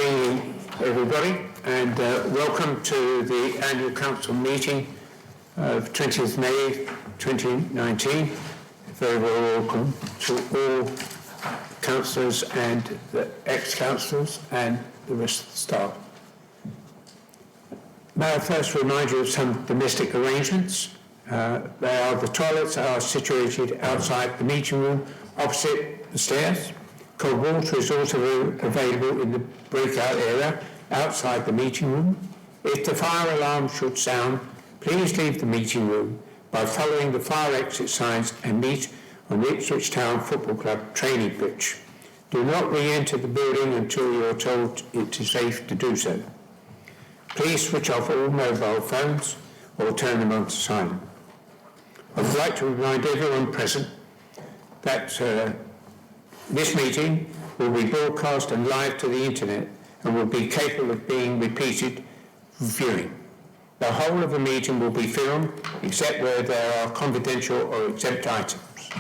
evening, everybody, and welcome to the annual council meeting of 20th May 2019. Very well welcome to all councillors and the ex-councillors and the rest of the staff. May I first remind you of some domestic arrangements. The toilets are situated outside the meeting room opposite the stairs. Cold water is also available in the breakout area outside the meeting room. If the fire alarm should sound, please leave the meeting room by following the fire exit signs and meet on the Ipswich Town Football Club training pitch. Do not re-enter the building until you are told it is safe to do so. Please switch off all mobile phones or turn them on to silent. I would like to remind everyone present that this meeting will be broadcast and live to the internet and will be capable of being repeated viewing. The whole of the meeting will be filmed except where there are confidential or exempt items.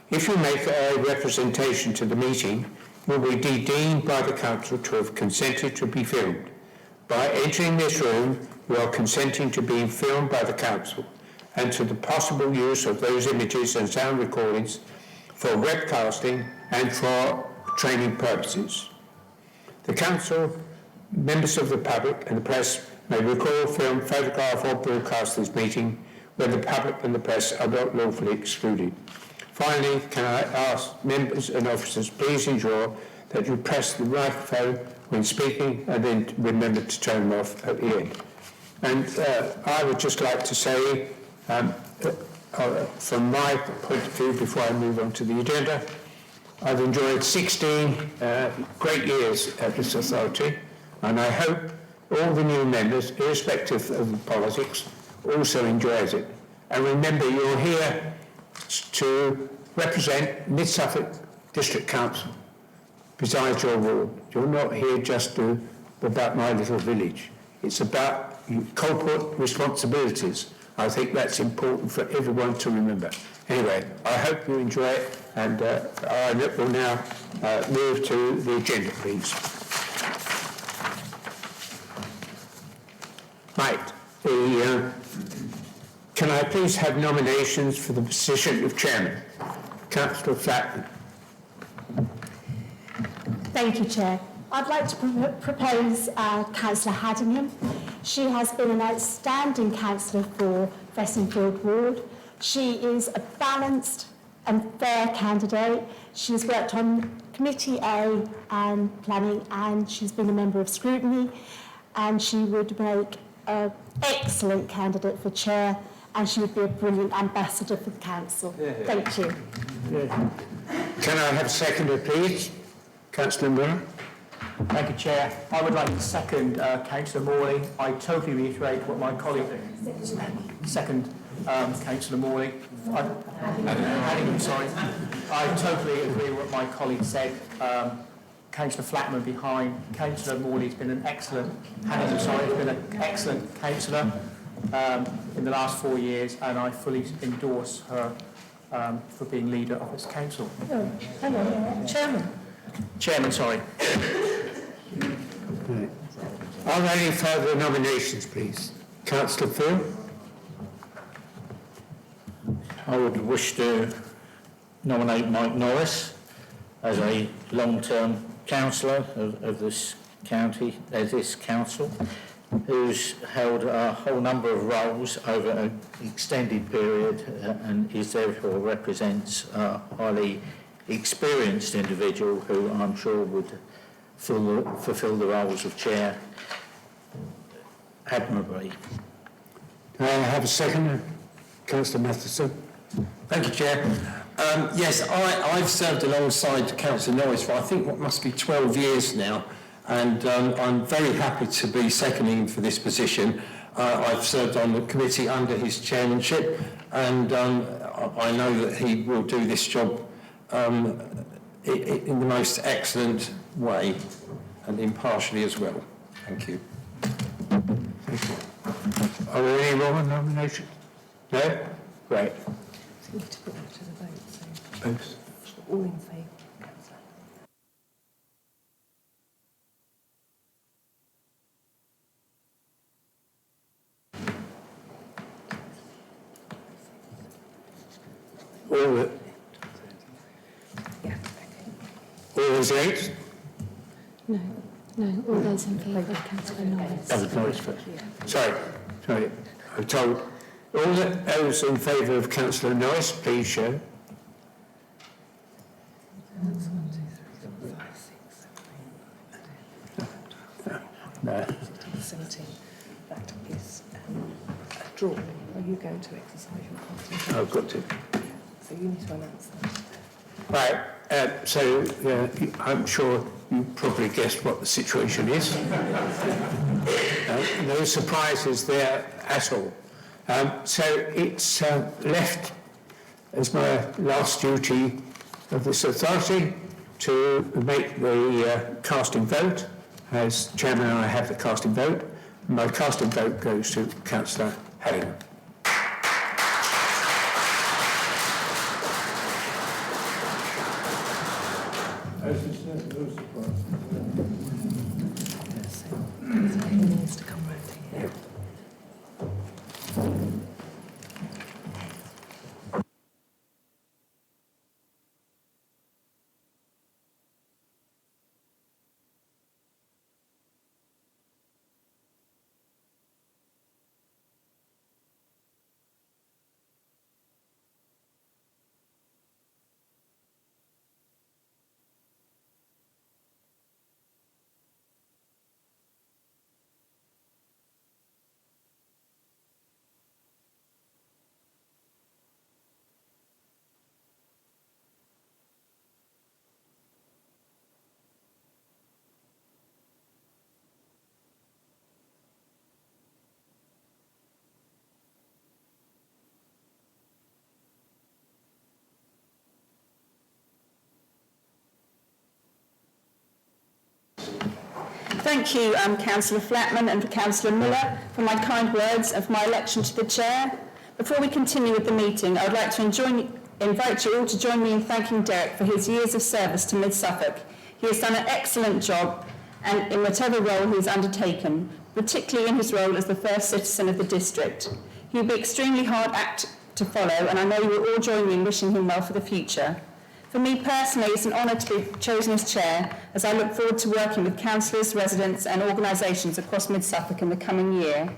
If you make a representation to the meeting, you will be deemed by the council to have consented to be filmed. By entering this room, you are consenting to being filmed by the council and to the possible use of those images and sound recordings for webcasting and for training purposes. The council, members of the public and the press may record, film, photograph or broadcast this meeting when the public and the press are not lawfully excluded. Finally, can I ask members and officers please ensure that you press the microphone when speaking and then remember to turn them off at the end. And I would just like to say, from my point of view, before I move on to the agenda, I've enjoyed 16 great years at this authority, and I hope all the new members, irrespective of the politics, also enjoys it. And remember, you're here to represent Mid-Suffolk District Council, besides your ward. You're not here just about my little village. It's about corporate responsibilities. I think that's important for everyone to remember. Anyway, I hope you enjoy it, and I will now move to the agenda, please. Right. Can I please have nominations for the position of chairman? Councillor Flatman. Thank you, Chair. I'd like to propose Councillor Haddingham. She has been an outstanding councillor for Vessingfield Ward. She is a balanced and fair candidate. She's worked on Committee A and Planning, and she's been a member of Scrutiny, and she would make an excellent candidate for chair, and she would be a brilliant ambassador for the council. Yeah. Thank you. Yeah. Can I have a seconder, please? Councillor Miller. Thank you, Chair. I would like to second Councillor Morley. I totally reiterate what my colleague... Second, Councillor Morley. Sorry. I totally agree with what my colleague said. Councillor Flatman behind. Councillor Morley's been an excellent... has been an excellent councillor in the last 4 years, and I fully endorse her for being leader of this council. Oh, hello. Chairman, sorry. Right. Are there any further nominations, please? Councillor Phil. I would wish to nominate Mike Norris as a long-term councillor of this county, this council, who's held a whole number of roles over an extended period and is therefore represents a highly experienced individual who I'm sure would fulfil the roles of chair admirably. I have a second, Councillor Matheson. Thank you, Chair. Yes, I've served alongside Councillor Norris for I think what must be 12 years now, and I'm very happy to be seconding for this position. I've served on the committee under his chairmanship, and I know that he will do this job in the most excellent way and impartially as well. Thank you. Thank you. Are there any more nominations? No? Great. So you have to put that to the vote. So. Both. All in favour. All those against? No, all those in favour of councillor Norris. Norris first. Sorry, I'm told. All those in favour of councillor Norris, please show. No. 17. That is a draw. Are you going to exercise your party? I've got to. So you need to announce that. Right, so I'm sure you probably guessed what the situation is. No surprises there at all. So it's left as my last duty of this authority to make the casting vote. As chairman, I have the casting vote. My casting vote goes to Councillor Haddingham. So he needs to come round here. Thank you, Councillor Flatman and Councillor Miller, for my kind words of my election to the chair. Before we continue with the meeting, I would like to invite you all to join me in thanking Derek for his years of service to Mid Suffolk. He has done an excellent job and in whatever role he has undertaken, particularly in his role as the first citizen of the district. He will be an extremely hard act to follow, and I know you will all join me in wishing him well for the future. For me personally, it's an honour to be chosen as chair, as I look forward to working with councillors, residents and organisations across Mid Suffolk in the coming year.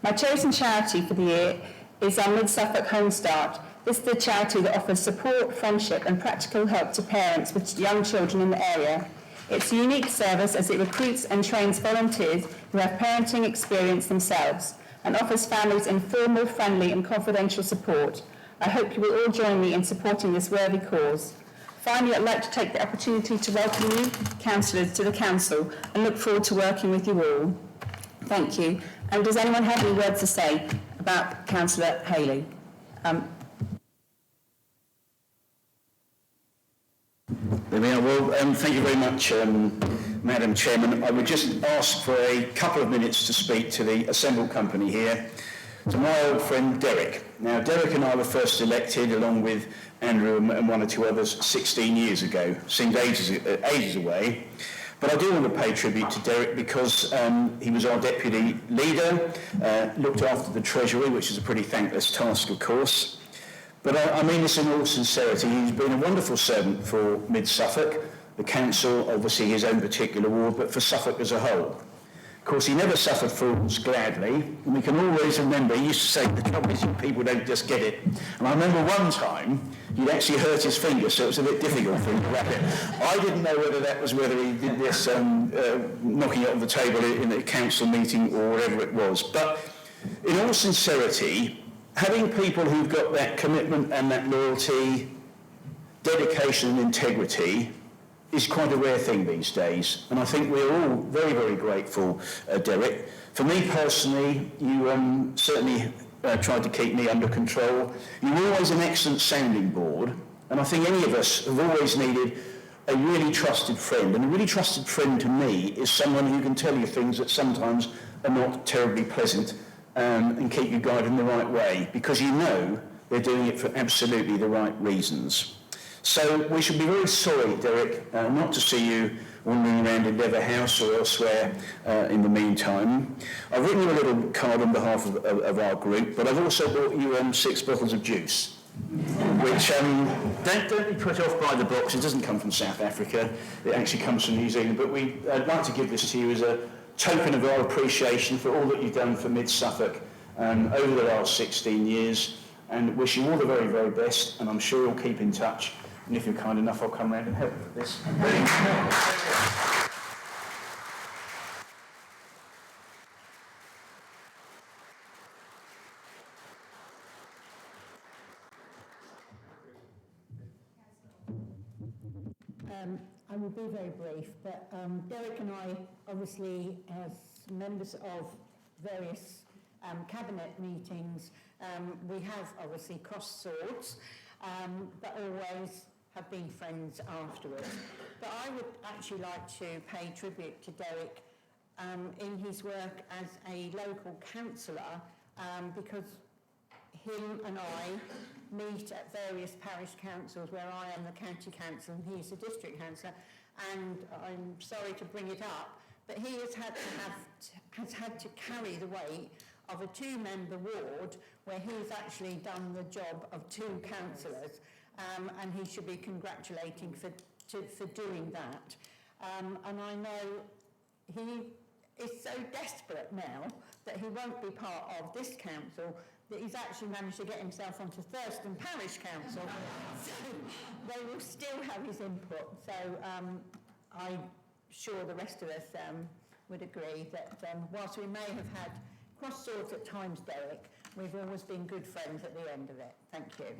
My chosen charity for the year is our Mid Suffolk Home Start. This is the charity that offers support, friendship and practical help to parents with young children in the area. It's a unique service as it recruits and trains volunteers who have parenting experience themselves and offers families informal, friendly and confidential support. I hope you will all join me in supporting this worthy cause. Finally, I'd like to take the opportunity to welcome you, councillors, to the council and look forward to working with you all. Thank you. And does anyone have any words to say about Councillor Haley? There we are. Well, thank you very much, Madam Chairman. I would just ask for a couple of minutes to speak to the assembled company here, to my old friend Derek. Now, Derek and I were first elected, along with Andrew and one or two others, 16 years ago. Seemed ages away. But I do want to pay tribute to Derek because he was our deputy leader, looked after the Treasury, which is a pretty thankless task, of course. But I mean this in all sincerity. He's been a wonderful servant for Mid Suffolk, the council, obviously his own particular ward, but for Suffolk as a whole. Of course, he never suffered fools gladly, and we can always remember, he used to say, the trouble is people don't just get it. And I remember one time, he'd actually hurt his finger, so it was a bit difficult for him to wrap it. I didn't know whether he did this knocking it on the table in a council meeting or whatever it was. But in all sincerity, having people who've got that commitment and that loyalty, dedication and integrity is quite a rare thing these days, and I think we're all very, very grateful, Derek. For me personally, you certainly tried to keep me under control. You were always an excellent sounding board, and I think any of us have always needed a really trusted friend, and a really trusted friend to me is someone who can tell you things that sometimes are not terribly pleasant and keep you guided in the right way, because you know they're doing it for absolutely the right reasons. So we should be very sorry, Derek, not to see you wandering around Endeavour House or elsewhere in the meantime. I've written you a little card on behalf of our group, but I've also bought you 6 bottles of juice. which don't be put off by the box. It doesn't come from South Africa. It actually comes from New Zealand. But I'd like to give this to you as a token of our appreciation for all that you've done for Mid Suffolk over the last 16 years, and wish you all the very, very best. And I'm sure you'll keep in touch. And if you're kind enough, I'll come round and help you with this. I will be very brief, but Derek and I, obviously, as members of various cabinet meetings, we have obviously crossed swords, but always have been friends afterwards. But I would actually like to pay tribute to Derek in his work as a local councillor, because him and I meet at various parish councils where I am the county council and he's the district councillor, and I'm sorry to bring it up, but he has had to carry the weight of a two-member ward where he's actually done the job of two councillors, and he should be congratulating for doing that. And I know he is so desperate now that he won't be part of this council that he's actually managed to get himself onto Thurston Parish Council, so they will still have his input. So I'm sure the rest of us would agree that whilst we may have had cross swords at times, Derek, we've always been good friends at the end of it. Thank you.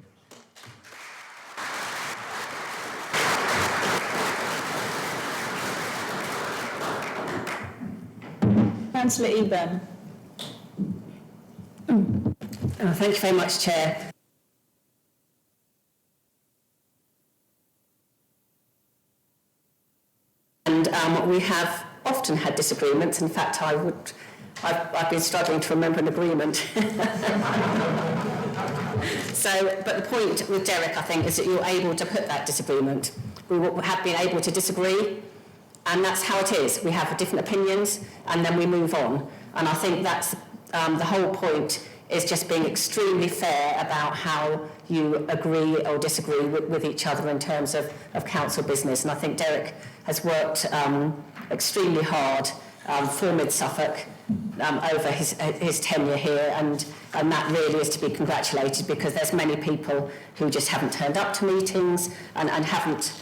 Councillor Eburn. Thank you very much, Chair. And we have often had disagreements. In fact, I've been struggling to remember an agreement. But the point with Derek, I think, is that you're able to put that disagreement. We have been able to disagree, and that's how it is. We have different opinions, and then we move on. And I think that's the whole point, is just being extremely fair about how you agree or disagree with each other in terms of council business. And I think Derek has worked extremely hard for Mid Suffolk over his tenure here, and that really is to be congratulated, because there's many people who just haven't turned up to meetings and haven't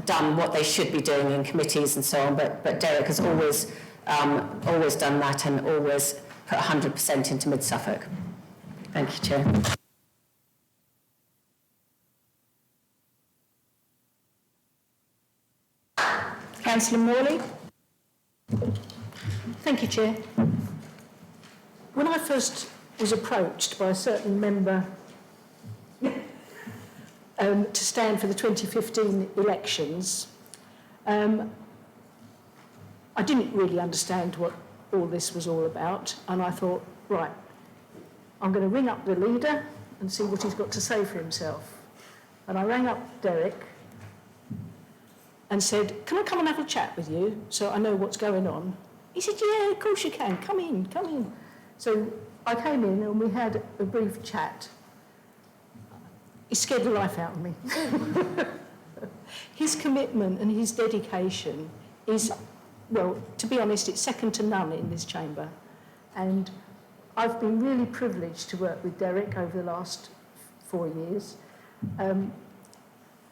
done what they should be doing in committees and so on. But Derek has always done that and always put 100% into Mid Suffolk. Thank you, Chair. Councillor Morley. Thank you, Chair. When I first was approached by a certain member to stand for the 2015 elections, I didn't really understand what all this was all about, and I thought, right, I'm going to ring up the leader and see what he's got to say for himself. And I rang up Derek and said, can I come and have a chat with you so I know what's going on? He said, yeah, of course you can, come in. So I came in and we had a brief chat. He scared the life out of me. His commitment and his dedication is, well, to be honest, it's second to none in this chamber. And I've been really privileged to work with Derek over the last 4 years.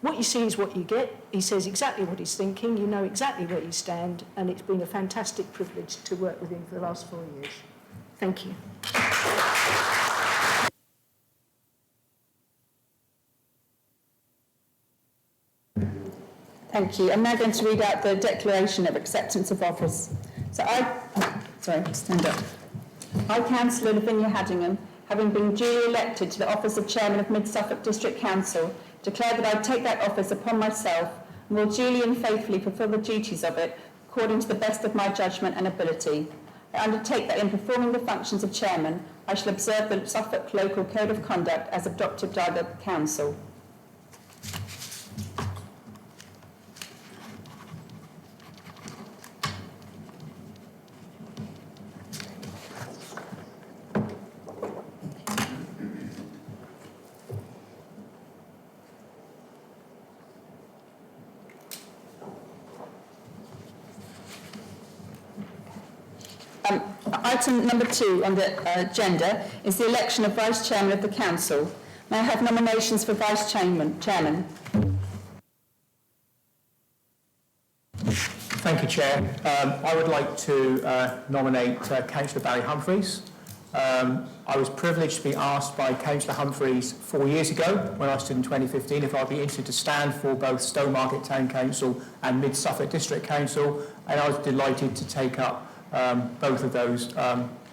What you see is what you get. He says exactly what he's thinking. You know exactly where you stand. And it's been a fantastic privilege to work with him for the last 4 years. Thank you. Thank you. I'm now going to read out the declaration of acceptance of office. I, Councillor Lavinia Haddingham, having been duly elected to the office of Chairman of Mid Suffolk District Council, declare that I take that office upon myself and will duly and faithfully fulfil the duties of it according to the best of my judgment and ability. I undertake that in performing the functions of Chairman, I shall observe the Suffolk Local Code of Conduct as adopted by the Council. Item number 2 on the agenda is the election of Vice Chairman of the Council. May I have nominations for Vice Chairman? Thank you, Chair. I would like to nominate Councillor Barry Humphries. I was privileged to be asked by Councillor Humphries 4 years ago when I stood in 2015 if I'd be interested to stand for both Stowmarket Town Council and Mid Suffolk District Council, and I was delighted to take up both of those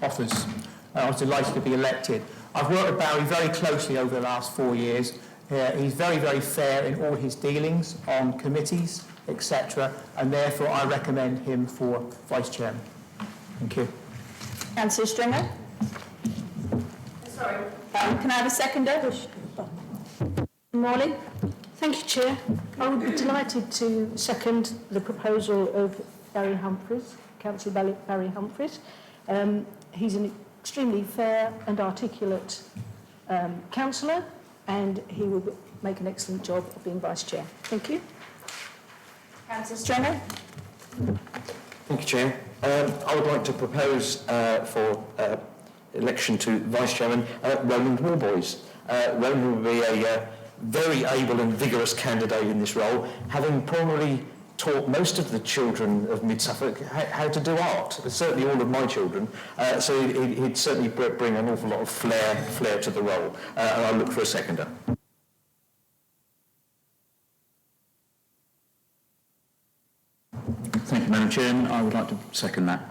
offers. I was delighted to be elected. I've worked with Barry very closely over the last 4 years. He's very, very fair in all his dealings on committees, etc., and therefore I recommend him for Vice Chairman. Thank you. Councillor Stringer? Sorry. Can I have a seconder? Morning. Thank you, Chair. I would be delighted to second the proposal of Barry Humphries, Councillor Barry Humphries. He's an extremely fair and articulate councillor, and he will make an excellent job of being Vice Chair. Thank you. Councillor Stringer? Thank you, Chair. I would like to propose for election to Vice Chairman Roland Warboys. Roland will be a very able and vigorous candidate in this role, having probably taught most of the children of Mid Suffolk how to do art, certainly all of my children, so he'd certainly bring an awful lot of flair to the role, and I'll look for a seconder. Thank you, Madam Chairman. I would like to second that.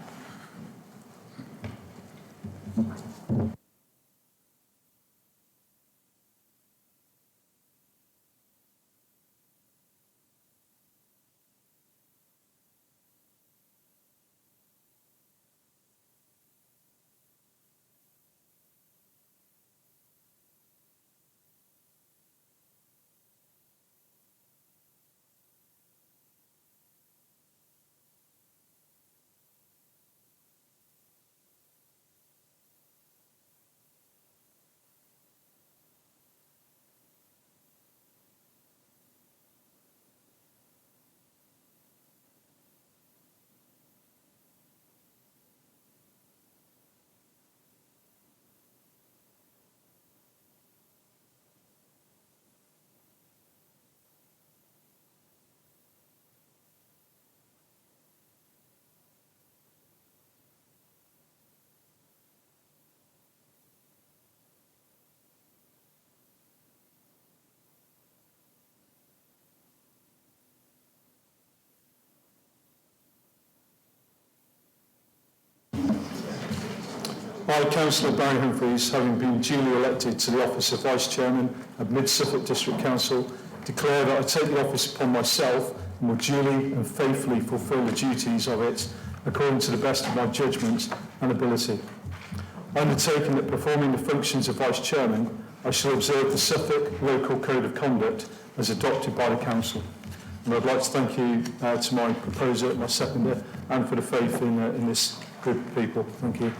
I, Councillor Barry Humphries, having been duly elected to the office of Vice Chairman of Mid Suffolk District Council, declare that I take the office upon myself and will duly and faithfully fulfil the duties of it according to the best of my judgment and ability. Undertaking that performing the functions of Vice Chairman, I shall observe the Suffolk Local Code of Conduct as adopted by the Council. And I'd like to thank you to my proposer, my seconder, and for the faith in this group of people. Thank you.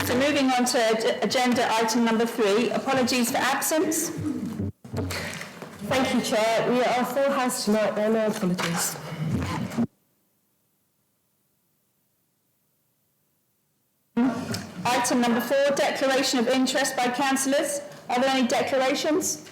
So moving on to agenda item number 3, apologies for absence. Thank you, Chair. We are full house tonight. There are no apologies. Item number 4, declaration of interest by councillors. Are there any declarations?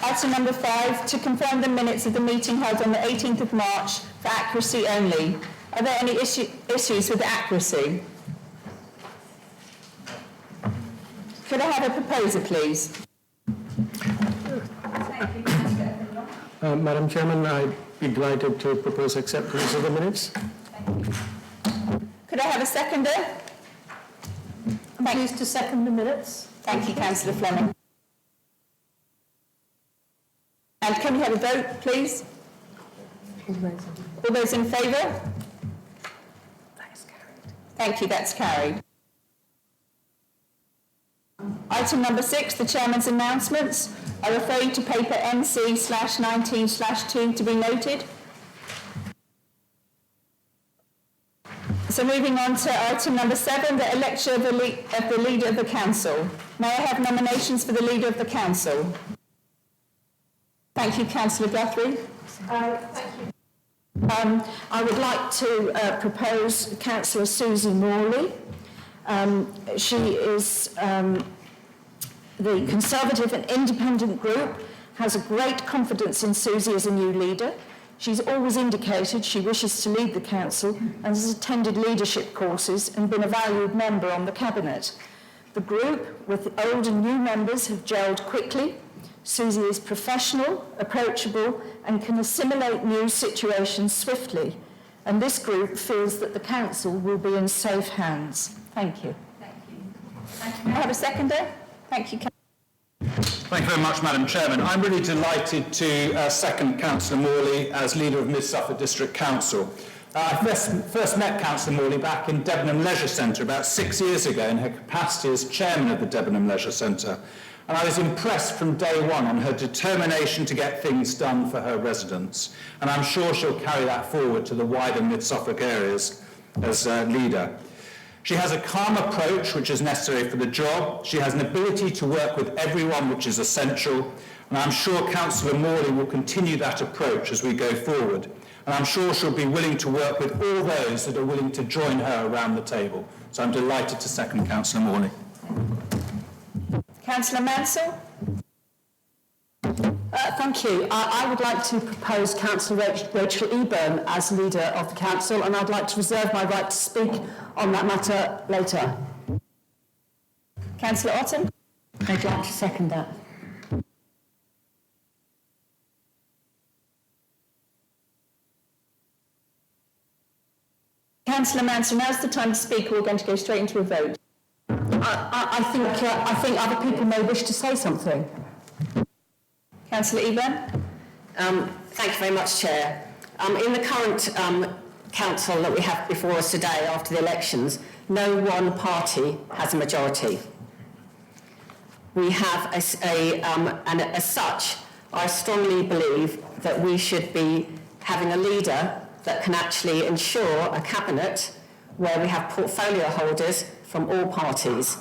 Item number 5, to confirm the minutes of the meeting held on the 18th of March for accuracy only. Are there any issues with accuracy? Could I have a proposer, please? Madam Chairman, I'd be delighted to propose acceptance of the minutes. Could I have a seconder? Pleased to second the minutes. Thank you, Councillor Fleming. And can we have a vote, please? All those in favour? That is carried. Thank you, that's carried. Item number 6, the Chairman's announcements. I refer you to paper NC/19/2 to be noted. So moving on to item number 7, the election of the Leader of the Council. May I have nominations for the Leader of the Council? Thank you, Councillor Guthrie. Thank you. I would like to propose Councillor Susie Morley. She is the Conservative and Independent group has a great confidence in Susie as a new leader. She's always indicated she wishes to lead the council and has attended leadership courses and been a valued member on the cabinet. The group, with old and new members, have gelled quickly. Susie is professional, approachable, and can assimilate new situations swiftly. And this group feels that the council will be in safe hands. Thank you. Thank you. May I have a seconder? Thank you. Thank you very much, Madam Chairman. I'm really delighted to second Councillor Morley as leader of Mid-Suffolk District Council. I first met Councillor Morley back in Debenham Leisure Centre about 6 years ago in her capacity as chairman of the Debenham Leisure Centre. And I was impressed from day one on her determination to get things done for her residents. And I'm sure she'll carry that forward to the wider Mid-Suffolk areas as leader. She has a calm approach, which is necessary for the job. She has an ability to work with everyone, which is essential. And I'm sure Councillor Morley will continue that approach as we go forward. And I'm sure she'll be willing to work with all those that are willing to join her around the table. So I'm delighted to second Councillor Morley. Councillor Mansell? Thank you. I would like to propose Councillor Rachel Eburn as leader of the council, and I'd like to reserve my right to speak on that matter later. Councillor Otten? I'd like to second that. Councillor Mansell, now's the time to speak, or we're going to go straight into a vote. I think other people may wish to say something. Councillor Eburn? Thank you very much, Chair. In the current council that we have before us today after the elections, no one party has a majority. We have, and as such, I strongly believe that we should be having a leader that can actually ensure a cabinet where we have portfolio holders from all parties.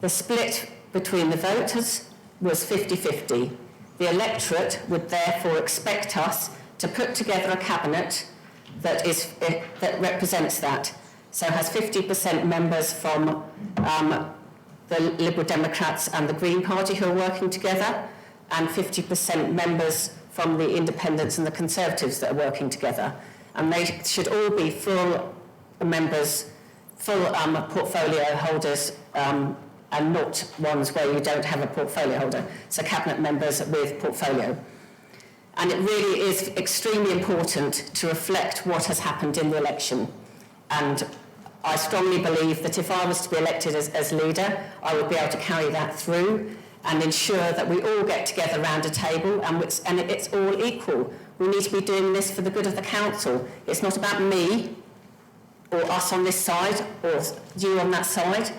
The split between the voters was 50-50. The electorate would therefore expect us to put together a cabinet that represents that. So has 50% members from the Liberal Democrats and the Green Party who are working together, and 50% members from the Independents and the Conservatives that are working together. And they should all be full members, full portfolio holders, and not ones where you don't have a portfolio holder, so cabinet members with portfolio. And it really is extremely important to reflect what has happened in the election. And I strongly believe that if I was to be elected as leader, I would be able to carry that through and ensure that we all get together around a table and it's all equal. We need to be doing this for the good of the council. It's not about me or us on this side or you on that side.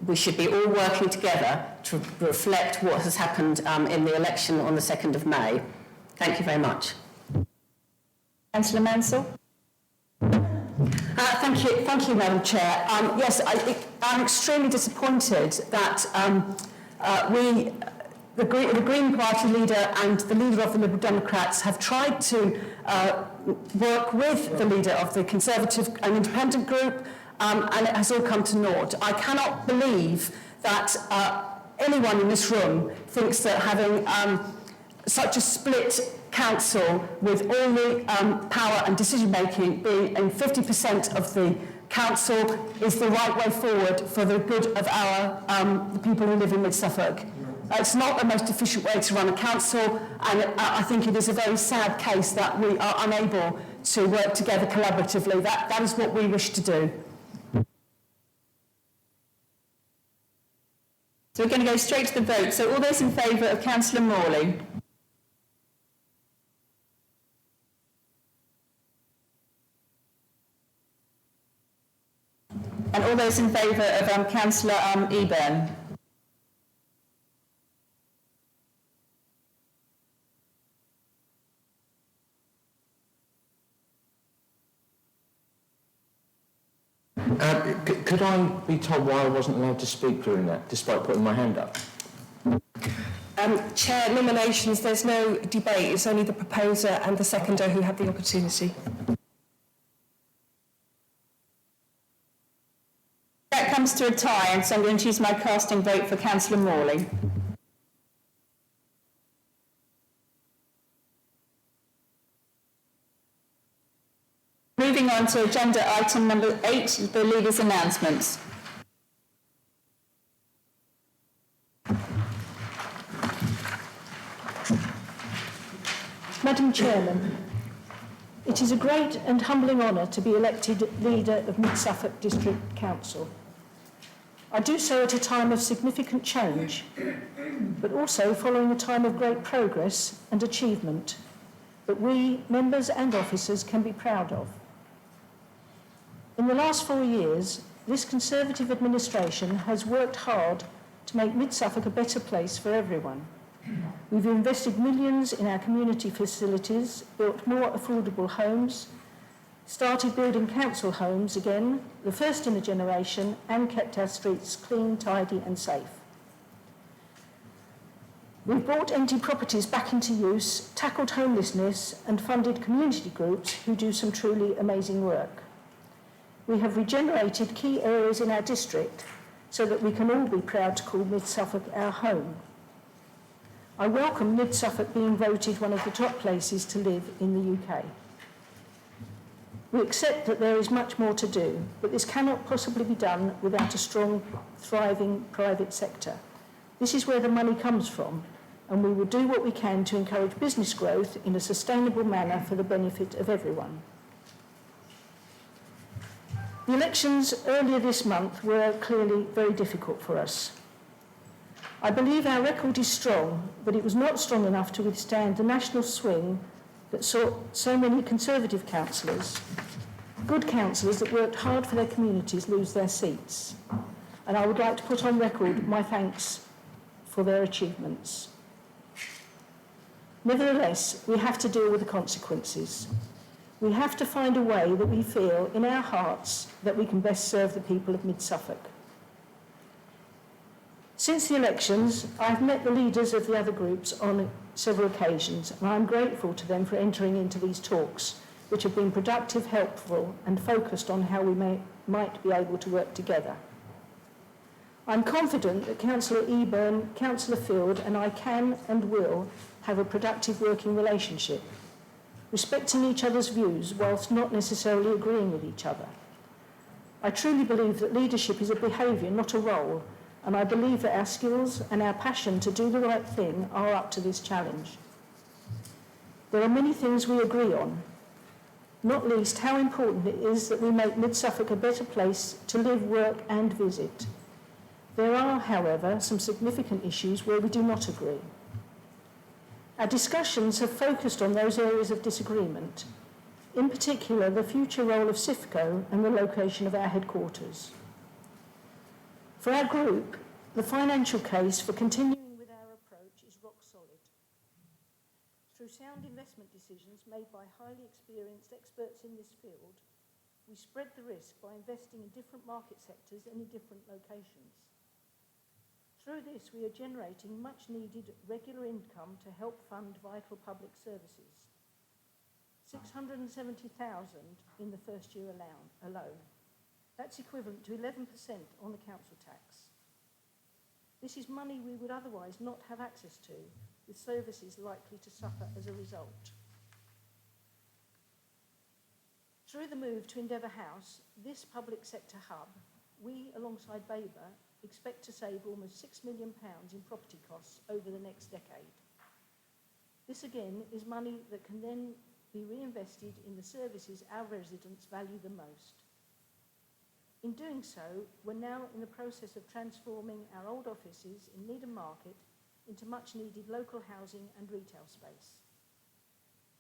We should be all working together to reflect what has happened in the election on the 2nd of May. Thank you very much. Councillor Mansell? Thank you, Madam Chair. Yes, I'm extremely disappointed that the Green Party leader and the leader of the Liberal Democrats have tried to work with the leader of the Conservative and Independent group, and it has all come to naught. I cannot believe that anyone in this room thinks that having such a split council with all the power and decision-making being in 50% of the council is the right way forward for the good of the people who live in Mid-Suffolk. It's not the most efficient way to run a council, and I think it is a very sad case that we are unable to work together collaboratively. That is what we wish to do. So we're going to go straight to the vote. So all those in favour of Councillor Morley? And all those in favour of Councillor Eburn? Could I be told why I wasn't allowed to speak during that, despite putting my hand up? Chair, nominations, there's no debate. It's only the proposer and the seconder who have the opportunity. That comes to a tie, and so I'm going to use my casting vote for Councillor Morley. Moving on to agenda item number 8, the leader's announcements. Madam Chairman, it is a great and humbling honour to be elected leader of Mid-Suffolk District Council. I do so at a time of significant change, but also following a time of great progress and achievement that we, members and officers, can be proud of. In the last 4 years, this Conservative administration has worked hard to make Mid-Suffolk a better place for everyone. We've invested millions in our community facilities, built more affordable homes, started building council homes again, the first in a generation, and kept our streets clean, tidy and safe. We've brought empty properties back into use, tackled homelessness and funded community groups who do some truly amazing work. We have regenerated key areas in our district so that we can all be proud to call Mid-Suffolk our home. I welcome Mid-Suffolk being voted one of the top places to live in the UK. We accept that there is much more to do, but this cannot possibly be done without a strong, thriving private sector. This is where the money comes from, and we will do what we can to encourage business growth in a sustainable manner for the benefit of everyone. The elections earlier this month were clearly very difficult for us. I believe our record is strong, but it was not strong enough to withstand the national swing that saw so many Conservative councillors, good councillors that worked hard for their communities, lose their seats. And I would like to put on record my thanks for their achievements. Nevertheless, we have to deal with the consequences. We have to find a way that we feel in our hearts that we can best serve the people of Mid-Suffolk. Since the elections, I've met the leaders of the other groups on several occasions, and I'm grateful to them for entering into these talks, which have been productive, helpful, and focused on how we might be able to work together. I'm confident that Councillor Eburn, Councillor Field, and I can and will have a productive working relationship, respecting each other's views whilst not necessarily agreeing with each other. I truly believe that leadership is a behaviour, not a role, and I believe that our skills and our passion to do the right thing are up to this challenge. There are many things we agree on, not least how important it is that we make Mid-Suffolk a better place to live, work and visit. There are, however, some significant issues where we do not agree. Our discussions have focused on those areas of disagreement, in particular the future role of SIFCO and the location of our headquarters. For our group, the financial case for continuing with our approach is rock solid. Through sound investment decisions made by highly experienced experts in this field, we spread the risk by investing in different market sectors and in different locations. Through this, we are generating much needed regular income to help fund vital public services. 670,000 in the first year alone. That's equivalent to 11% on the council tax. This is money we would otherwise not have access to, with services likely to suffer as a result. Through the move to Endeavour House, this public sector hub, we, alongside Baber, expect to save almost £6 million in property costs over the next decade. This again is money that can then be reinvested in the services our residents value the most. In doing so, we're now in the process of transforming our old offices in Needham Market into much needed local housing and retail space.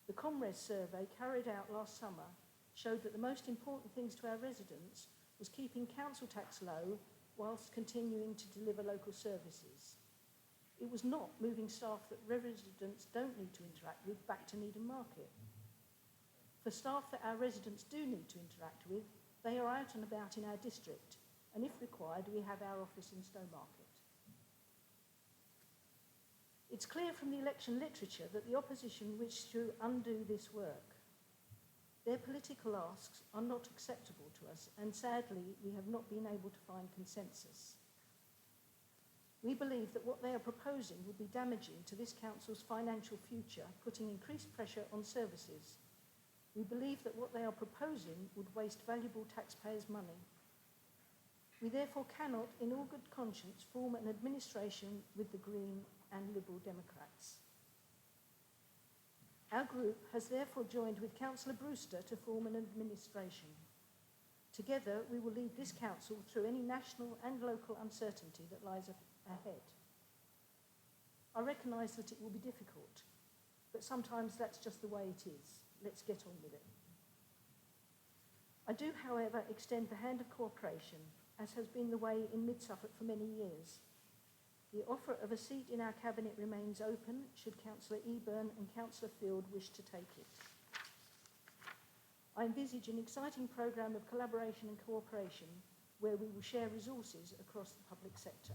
The Comres survey carried out last summer showed that the most important things to our residents was keeping council tax low whilst continuing to deliver local services. It was not moving staff that residents don't need to interact with back to Needham Market. For staff that our residents do need to interact with, They are out and about in our district, and if required, we have our office in Stowmarket. It's clear from the election literature that the opposition wish to undo this work. Their political asks are not acceptable to us, and sadly, we have not been able to find consensus. We believe that what they are proposing would be damaging to this council's financial future, putting increased pressure on services. We believe that what they are proposing would waste valuable taxpayers' money. We therefore cannot, in all good conscience, form an administration with the Green and Liberal Democrats. Our group has therefore joined with Councillor Brewster to form an administration. Together, we will lead this council through any national and local uncertainty that lies ahead. I recognise that it will be difficult, but sometimes that's just the way it is. Let's get on with it. I do, however, extend the hand of cooperation, as has been the way in Mid-Suffolk for many years. The offer of a seat in our cabinet remains open should Councillor Eburn and Councillor Field wish to take it. I envisage an exciting programme of collaboration and cooperation where we will share resources across the public sector.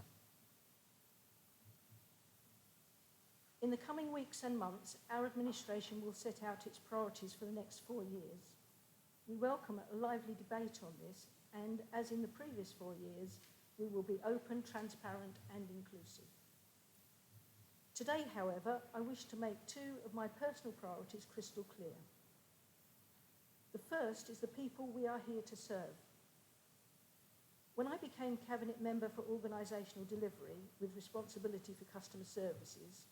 In the coming weeks and months, our administration will set out its priorities for the next 4 years. We welcome a lively debate on this, and as in the previous 4 years, we will be open, transparent and inclusive. Today, however, I wish to make 2 of my personal priorities crystal clear. The first is the people we are here to serve. When I became Cabinet Member for Organisational Delivery with responsibility for customer services,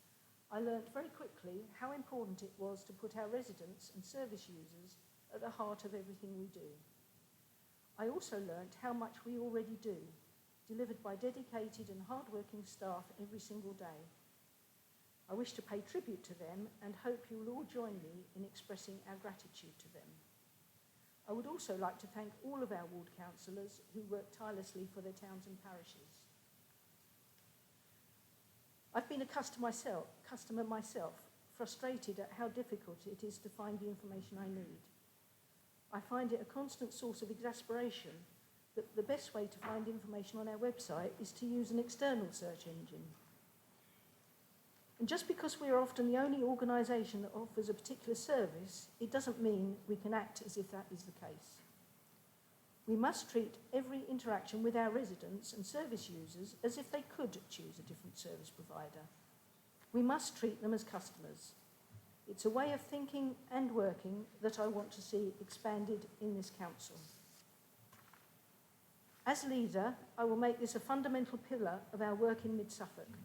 I learnt very quickly how important it was to put our residents and service users at the heart of everything we do. I also learnt how much we already do, delivered by dedicated and hard-working staff every single day. I wish to pay tribute to them and hope you will all join me in expressing our gratitude to them. I would also like to thank all of our ward councillors who work tirelessly for their towns and parishes. I've been a customer myself, frustrated at how difficult it is to find the information I need. I find it a constant source of exasperation that the best way to find information on our website is to use an external search engine. And just because we are often the only organisation that offers a particular service, it doesn't mean we can act as if that is the case. We must treat every interaction with our residents and service users as if they could choose a different service provider. We must treat them as customers. It's a way of thinking and working that I want to see expanded in this council. As leader, I will make this a fundamental pillar of our work in Mid-Suffolk,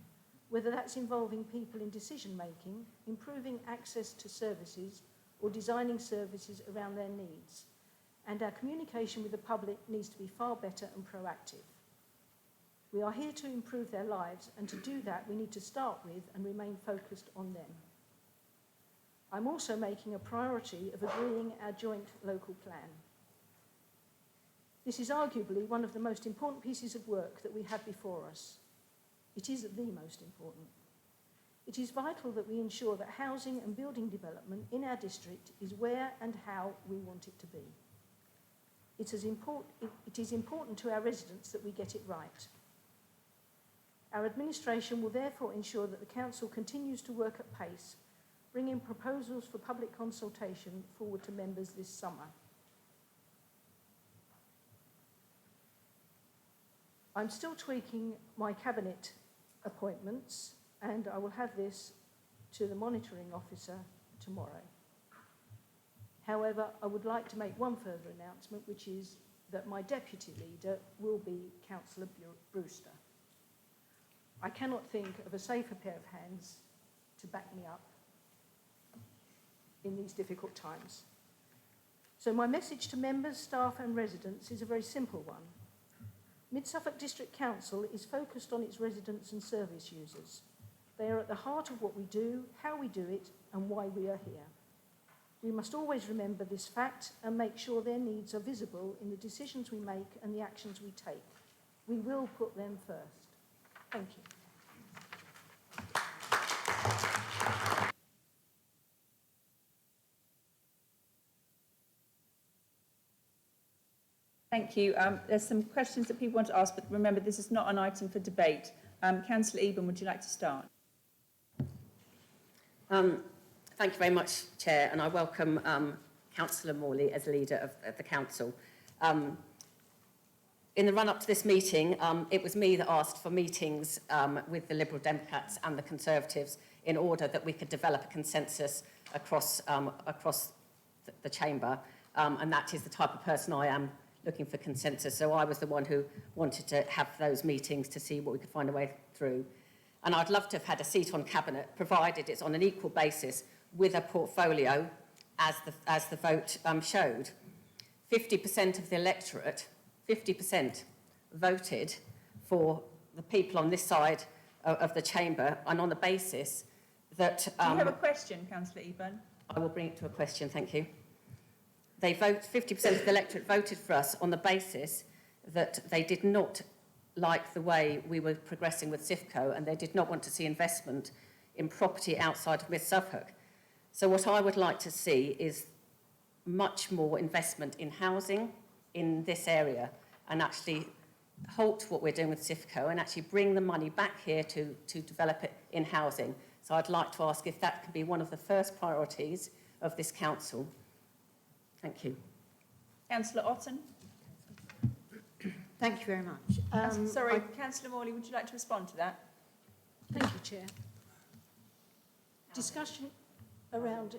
whether that's involving people in decision-making, improving access to services, or designing services around their needs. And our communication with the public needs to be far better and proactive. We are here to improve their lives, and to do that, we need to start with and remain focused on them. I'm also making a priority of agreeing our joint local plan. This is arguably one of the most important pieces of work that we have before us. It is the most important. It is vital that we ensure that housing and building development in our district is where and how we want it to be. It is important to our residents that we get it right. Our administration will therefore ensure that the council continues to work at pace, bringing proposals for public consultation forward to members this summer. I'm still tweaking my cabinet appointments, and I will have this to the monitoring officer tomorrow. However, I would like to make one further announcement, which is that my deputy leader will be Councillor Brewster. I cannot think of a safer pair of hands to back me up in these difficult times. So my message to members, staff and residents is a very simple one. Mid-Suffolk District Council is focused on its residents and service users. They are at the heart of what we do, how we do it and why we are here. We must always remember this fact and make sure their needs are visible in the decisions we make and the actions we take. We will put them first. Thank you. Thank you. There's some questions that people want to ask, but remember, this is not an item for debate. Councillor Eben, would you like to start? Thank you very much, Chair, and I welcome Councillor Morley as leader of the council. In the run-up to this meeting, it was me that asked for meetings with the Liberal Democrats and the Conservatives in order that we could develop a consensus across the chamber, and that is the type of person I am, looking for consensus. So I was the one who wanted to have those meetings to see what we could find a way through. And I'd love to have had a seat on Cabinet, provided it's on an equal basis with a portfolio, as the vote showed. 50% of the electorate, 50% voted for the people on this side of the chamber, and on the basis that... Do you have a question, Councillor Eben? I will bring it to a question, thank you. 50% of the electorate voted for us on the basis that they did not like the way we were progressing with Sifco, and they did not want to see investment in property outside of Mid Suffolk. So what I would like to see is much more investment in housing in this area, and actually halt what we're doing with Sifco and actually bring the money back here to develop it in housing. So I'd like to ask if that can be one of the first priorities of this council. Thank you. Councillor Otten? Thank you very much. Sorry, Councillor Morley, would you like to respond to that? Thank you, Chair. Discussions around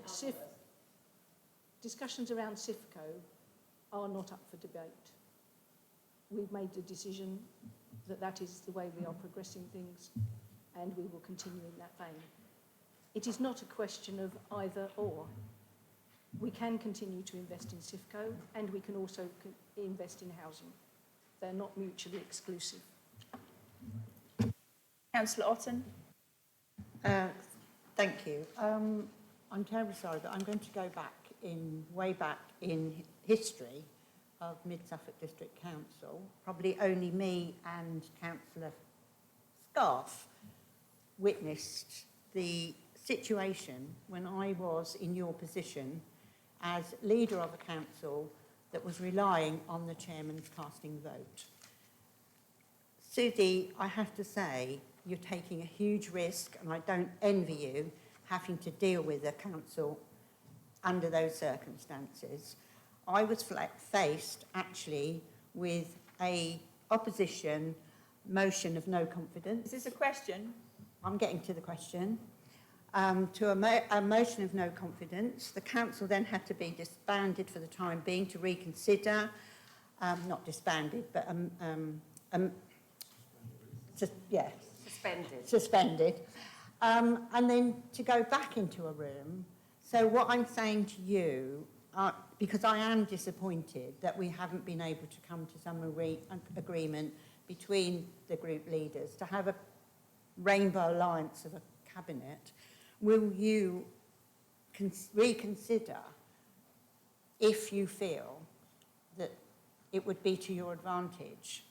Sifco are not up for debate. We've made the decision that that is the way we are progressing things, and we will continue in that vein. It is not a question of either or. We can continue to invest in Sifco, and we can also invest in housing. They're not mutually exclusive. Councillor Otten? Thank you. I'm terribly sorry, but I'm going to go way back in history of Mid Suffolk District Council. Probably only me and Councillor Scarf witnessed the situation when I was in your position as leader of a council that was relying on the chairman's casting vote. Susie, I have to say, you're taking a huge risk, and I don't envy you having to deal with a council under those circumstances. I was faced, actually, with a opposition motion of no confidence. Is this a question? I'm getting to the question. To a motion of no confidence. The council then had to be disbanded for the time being to reconsider, not disbanded, but suspended. And then to go back into a room. So what I'm saying to you, because I am disappointed that we haven't been able to come to some agreement between the group leaders to have a rainbow alliance of a cabinet, will you reconsider if you feel that it would be to your advantage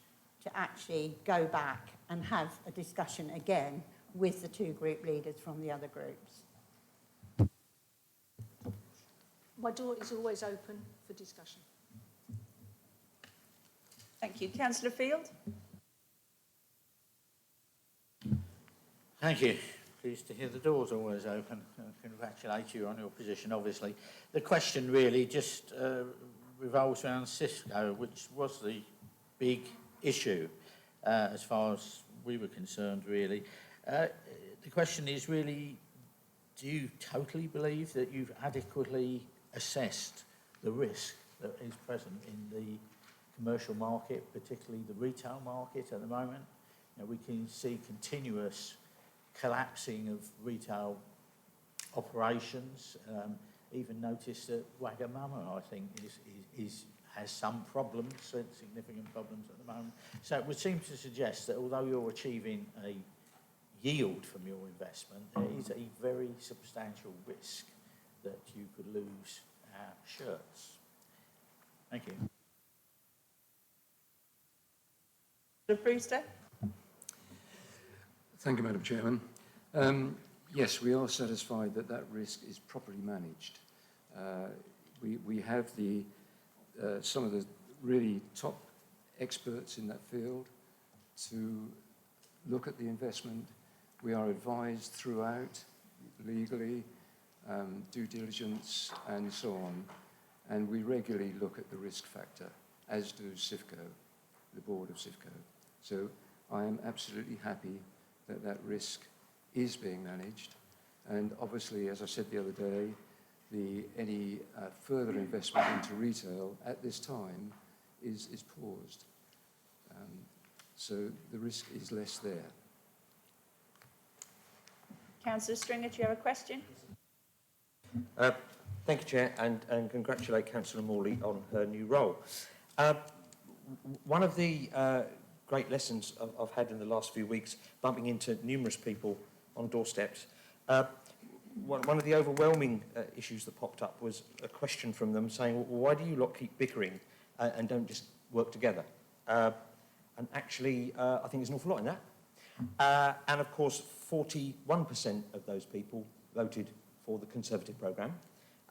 to actually go back and have a discussion again with the two group leaders from the other groups? My door is always open for discussion. Thank you. Councillor Field? Thank you. Pleased to hear the door's always open. Congratulate you on your position, obviously. The question really just revolves around Sifco, which was the big issue as far as we were concerned, really. The question is really, do you totally believe that you've adequately assessed the risk that is present in the commercial market, particularly the retail market at the moment? You know, we can see continuous collapsing of retail operations. Even notice that Wagamama, I think, has some problems, significant problems at the moment. So it would seem to suggest that although you're achieving a yield from your investment, there is a very substantial risk that you could lose our shirts. Thank you. Brewster? Thank you, Madam Chairman. Yes, we are satisfied that that risk is properly managed. We have some of the really top experts in that field to look at the investment. We are advised throughout, legally, due diligence and so on, and we regularly look at the risk factor, as do CIFCO, the board of CIFCO. So I am absolutely happy that that risk is being managed, and obviously, as I said the other day, any further investment into retail at this time is paused. So the risk is less there. Councillor Stringer, do you have a question? Thank you, Chair, and congratulate Councillor Morley on her new role. One of the great lessons I've had in the last few weeks, bumping into numerous people on doorsteps, one of the overwhelming issues that popped up was a question from them saying, well, why do you lot keep bickering and don't just work together? And actually, I think there's an awful lot in that. And of course, 41% of those people voted for the Conservative programme,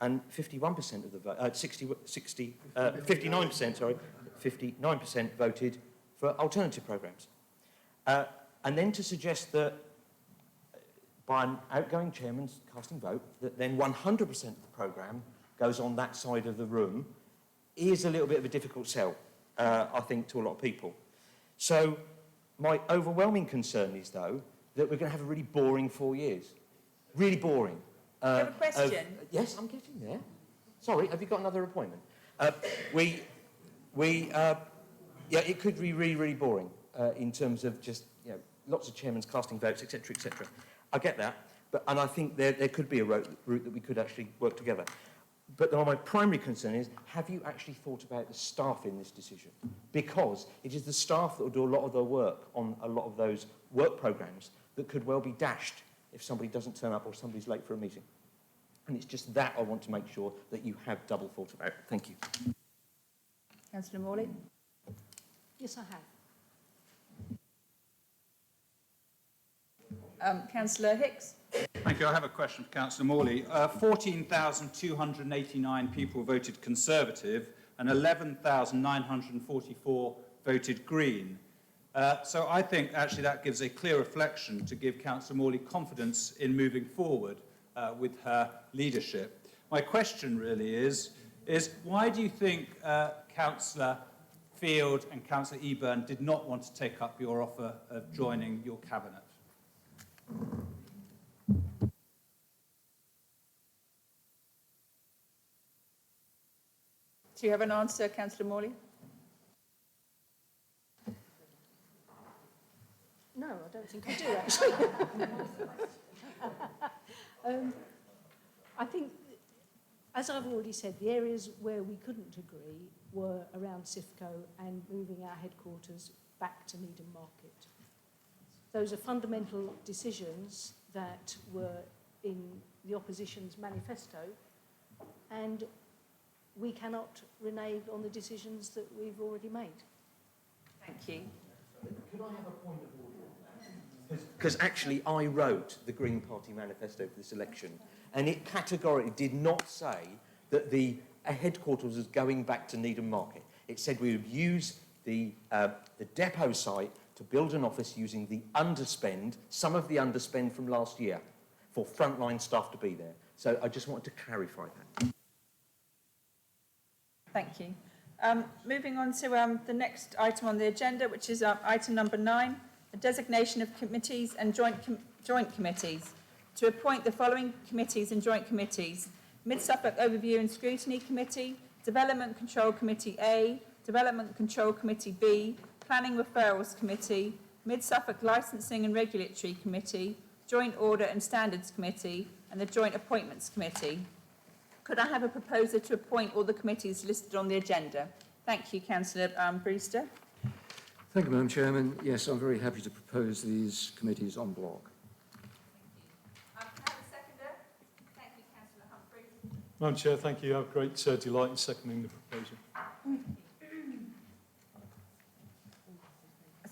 and 51% of the vote, 59%, sorry, 59% voted for alternative programmes. And then to suggest that by an outgoing chairman's casting vote, that then 100% of the programme goes on that side of the room is a little bit of a difficult sell, I think, to a lot of people. So my overwhelming concern is, though, that we're going to have a really boring 4 years. Really boring. You have a question? Yes, I'm getting there. Sorry, have you got another appointment? Yeah, it could be really, really boring in terms of just, you know, lots of chairmans casting votes, etc., etc. I get that, and I think there could be a route that we could actually work together. But my primary concern is, have you actually thought about the staff in this decision? Because it is the staff that will do a lot of the work on a lot of those work programmes that could well be dashed if somebody doesn't turn up or somebody's late for a meeting. And it's just that I want to make sure that you have double thought about. Thank you. Councillor Morley? Yes, I have. Councillor Hicks? Thank you. I have a question for Councillor Morley. 14,289 people voted Conservative and 11,944 voted Green. So I think actually that gives a clear reflection to give Councillor Morley confidence in moving forward with her leadership. My question really is why do you think Councillor Field and Councillor Eburn did not want to take up your offer of joining your cabinet? Do you have an answer, Councillor Morley? No, I don't think I do, actually. I think, as I've already said, the areas where we couldn't agree were around CIFCO and moving our headquarters back to Needham Market. Those are fundamental decisions that were in the opposition's manifesto, and we cannot renege on the decisions that we've already made. Thank you. Could I have a point of order? Because actually I wrote the Green Party manifesto for this election, and it categorically did not say that the headquarters was going back to Needham Market. It said we would use the depot site to build an office using the underspend, some of the underspend from last year, for frontline staff to be there. So I just wanted to clarify that. Thank you. Moving on to the next item on the agenda, which is item number 9, a designation of committees and joint committees. To appoint the following committees and joint committees: Mid-Suffolk Overview and Scrutiny Committee, Development Control Committee A, Development Control Committee B, Planning Referrals Committee, Mid-Suffolk Licensing and Regulatory Committee, Joint Order and Standards Committee, and the Joint Appointments Committee. Could I have a proposer to appoint all the committees listed on the agenda? Thank you, Councillor Brewster. Thank you, Madam Chairman. Yes, I'm very happy to propose these committees en bloc. Can I have a seconder? Thank you, Councillor Humphreys. Madam Chair, thank you. I have great delight in seconding the proposal.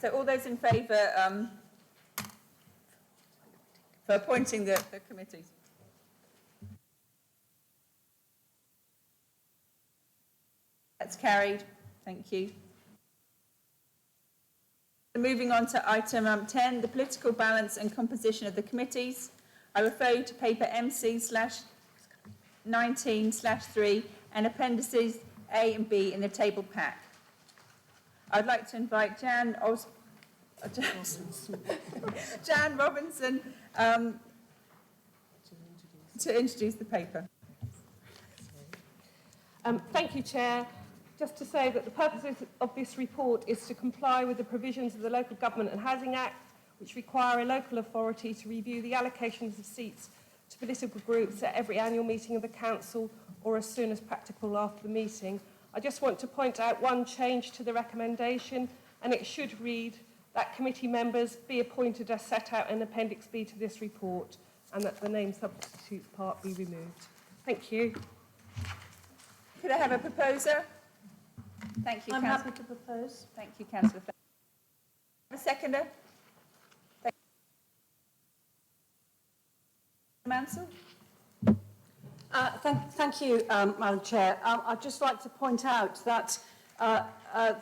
So all those in favour for appointing the committees? That's carried. Thank you. Moving on to item 10, the political balance and composition of the committees. I refer you to paper MC/19/3 and appendices A and B in the table pack. I'd like to invite Jan Robinson to introduce the paper. Thank you, Chair. Just to say that the purpose of this report is to comply with the provisions of the Local Government and Housing Act, which require a local authority to review the allocations of seats to political groups at every annual meeting of the Council or as soon as practical after the meeting. I just want to point out one change to the recommendation, and it should read that committee members be appointed as set out in Appendix B to this report, and that the name substitute part be removed. Thank you. Could I have a proposer? Thank you, I'm Councillor. happy to propose. Thank you, Councillor. A seconder? Mansell? Thank you, Madam Chair. I'd just like to point out that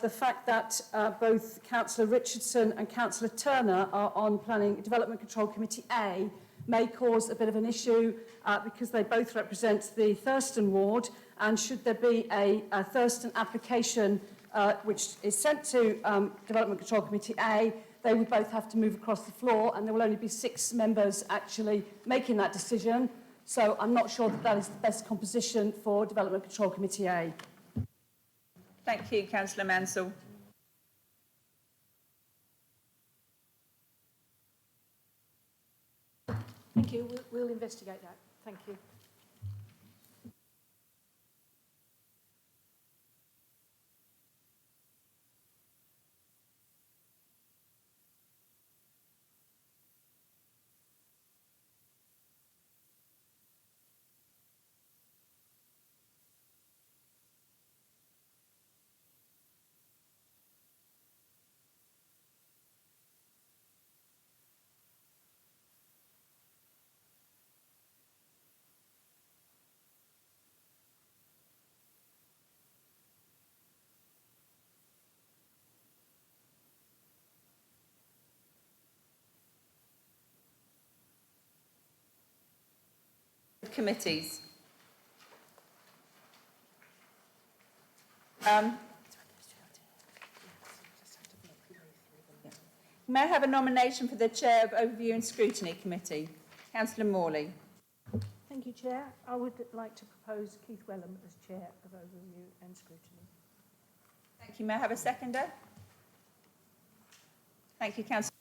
the fact that both Councillor Richardson and Councillor Turner are on Planning Development Control Committee A may cause a bit of an issue because they both represent the Thurston ward, and should there be a Thurston application which is sent to Development Control Committee A, they would both have to move across the floor, and there will only be 6 members actually making that decision. So I'm not sure that that is the best composition for Development Control Committee A. Thank you, Councillor Mansell. Thank you. We'll investigate that. Thank you. Committees. May I have a nomination for the Chair of Overview and Scrutiny Committee? Councillor Morley. Thank you, Chair. I would like to propose Keith Wellham as Chair of Overview and Scrutiny. Thank you. May I have a seconder? Thank you, Councillor.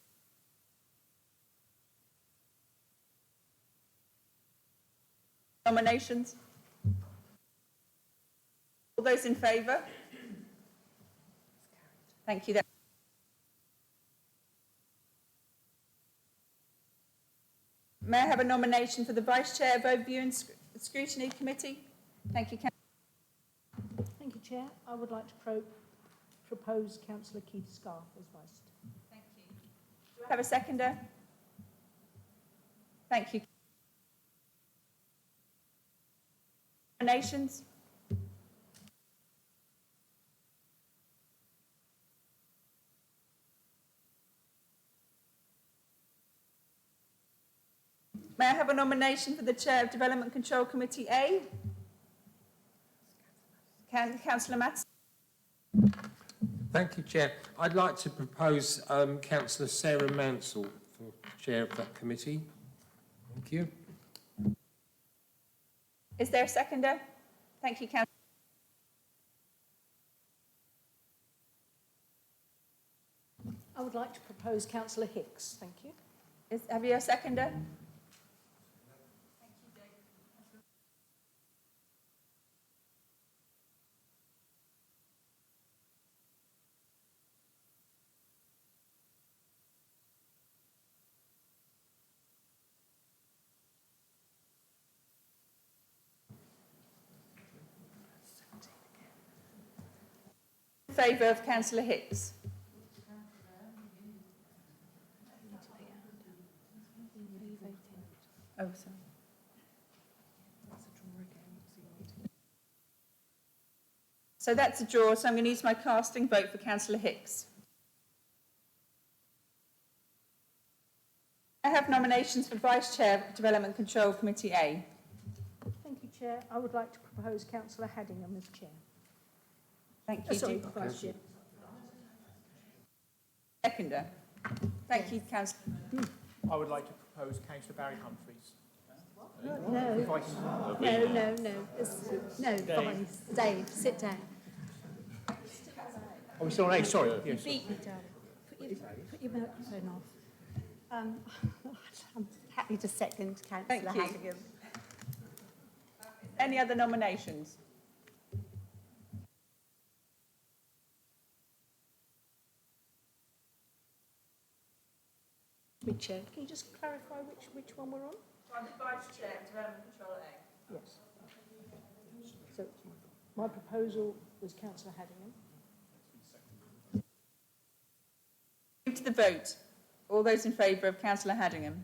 Nominations? All those in favour? Thank you. May I have a nomination for the Vice Chair of Overview and Scrutiny Committee? Thank you, Councillor. Thank you, Chair. I would like to propose Councillor Keith Scarf as Vice Chair. Thank you. Do I have a seconder? Thank you. Nominations? May I have a nomination for the Chair of Development Control Committee A? Councillor Matson. Thank you, Chair. I'd like to propose Councillor Sarah Mansell for Chair of that committee. Thank you. Is there a seconder? Thank you, Councillor. I would like to propose Councillor Hicks. Thank you. Have you a seconder? In favour of Councillor Hicks? Oh, sorry. So that's a draw, so I'm going to use my casting vote for Councillor Hicks. I have nominations for Vice Chair of Development Control Committee A. Thank you, Chair. I would like to propose Councillor Haddingham as Chair. Thank you. Sorry, Vice Chair. Seconder. Thank you, Councillor. I would like to propose Councillor Barry Humphries. Vice. Dave, sit down. Oh, we're still on A, sorry. You Yes. beat me, darling. Put your microphone off. I'm happy to second Councillor Thank you. Haddingham. Any other nominations? Chair, can you just clarify which one we're on? I'm the Vice Chair of Development Control A. Yes. So my proposal was Councillor Haddingham. Move to the vote. All those in favour of Councillor Haddingham?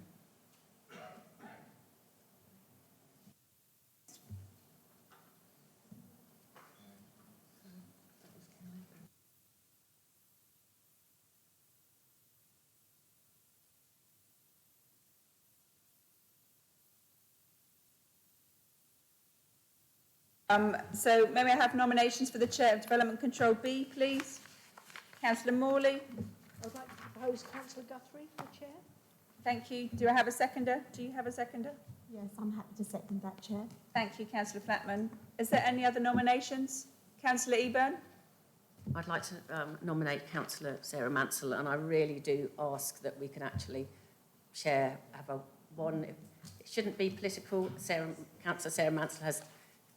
So may I have nominations for the Chair of Development Control B, please? Councillor Morley. I'd like to propose Councillor Guthrie for Chair. Thank you. Do I have a seconder? Do you have a seconder? Yes, I'm happy to second that, Chair. Thank you, Councillor Flatman. Is there any other nominations? Councillor Eburn? I'd like to nominate Councillor Sarah Mansell, and I really do ask that we can actually have a one. It shouldn't be political. Councillor Sarah Mansell has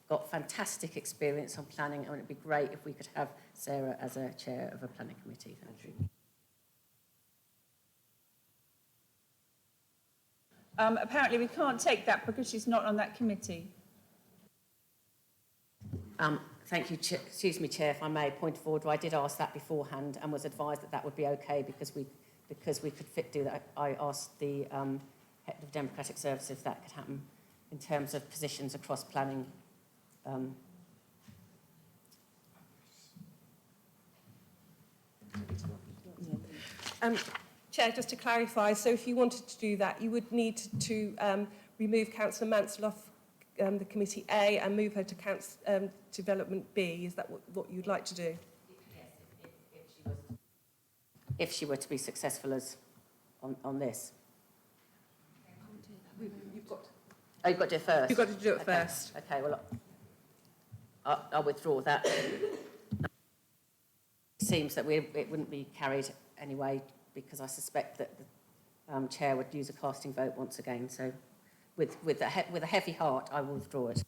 got fantastic experience on planning, and it'd be great if we could have Sarah as a chair of a planning committee. Thank you. Apparently we can't take that because she's not on that committee. Thank you, excuse me, Chair, if I may, point of order. I did ask that beforehand and was advised that that would be okay because we could do that. I asked the head of Democratic Services if that could happen in terms of positions across planning. Chair, just to clarify, so if you wanted to do that, you would need to remove Councillor Mansell off the Committee A and move her to Development B. Is that what you'd like to do? Yes, if she were to be successful on this. You've got to do it first. You've got to do it first. Okay, well, I'll withdraw that. It seems that it wouldn't be carried anyway, because I suspect that the chair would use a casting vote once again. So with a heavy heart, I will withdraw it.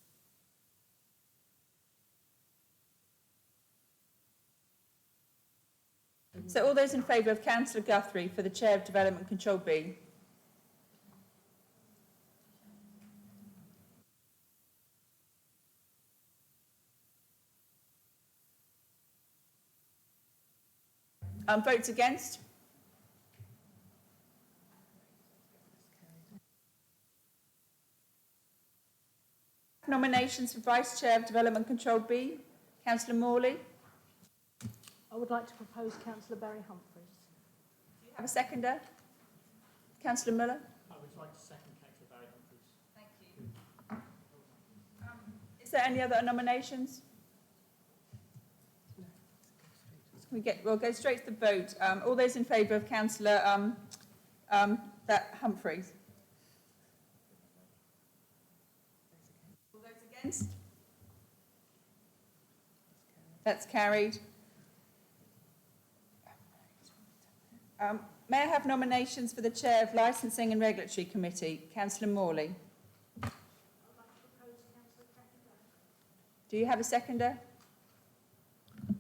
So all those in favour of Councillor Guthrie for the Chair of Development Control B? Votes against? Nominations for Vice Chair of Development Control B. Councillor Morley. I would like to propose Councillor Barry Humphries. Do you have a seconder? Councillor Miller. I would like to second Councillor Barry Humphries. Thank you. Is there any other nominations? We'll go straight to the vote. All those in favour of Councillor Humphries? All those against? That's carried. May I have nominations for the Chair of Licensing and Regulatory Committee? Councillor Morley. Do you have a seconder?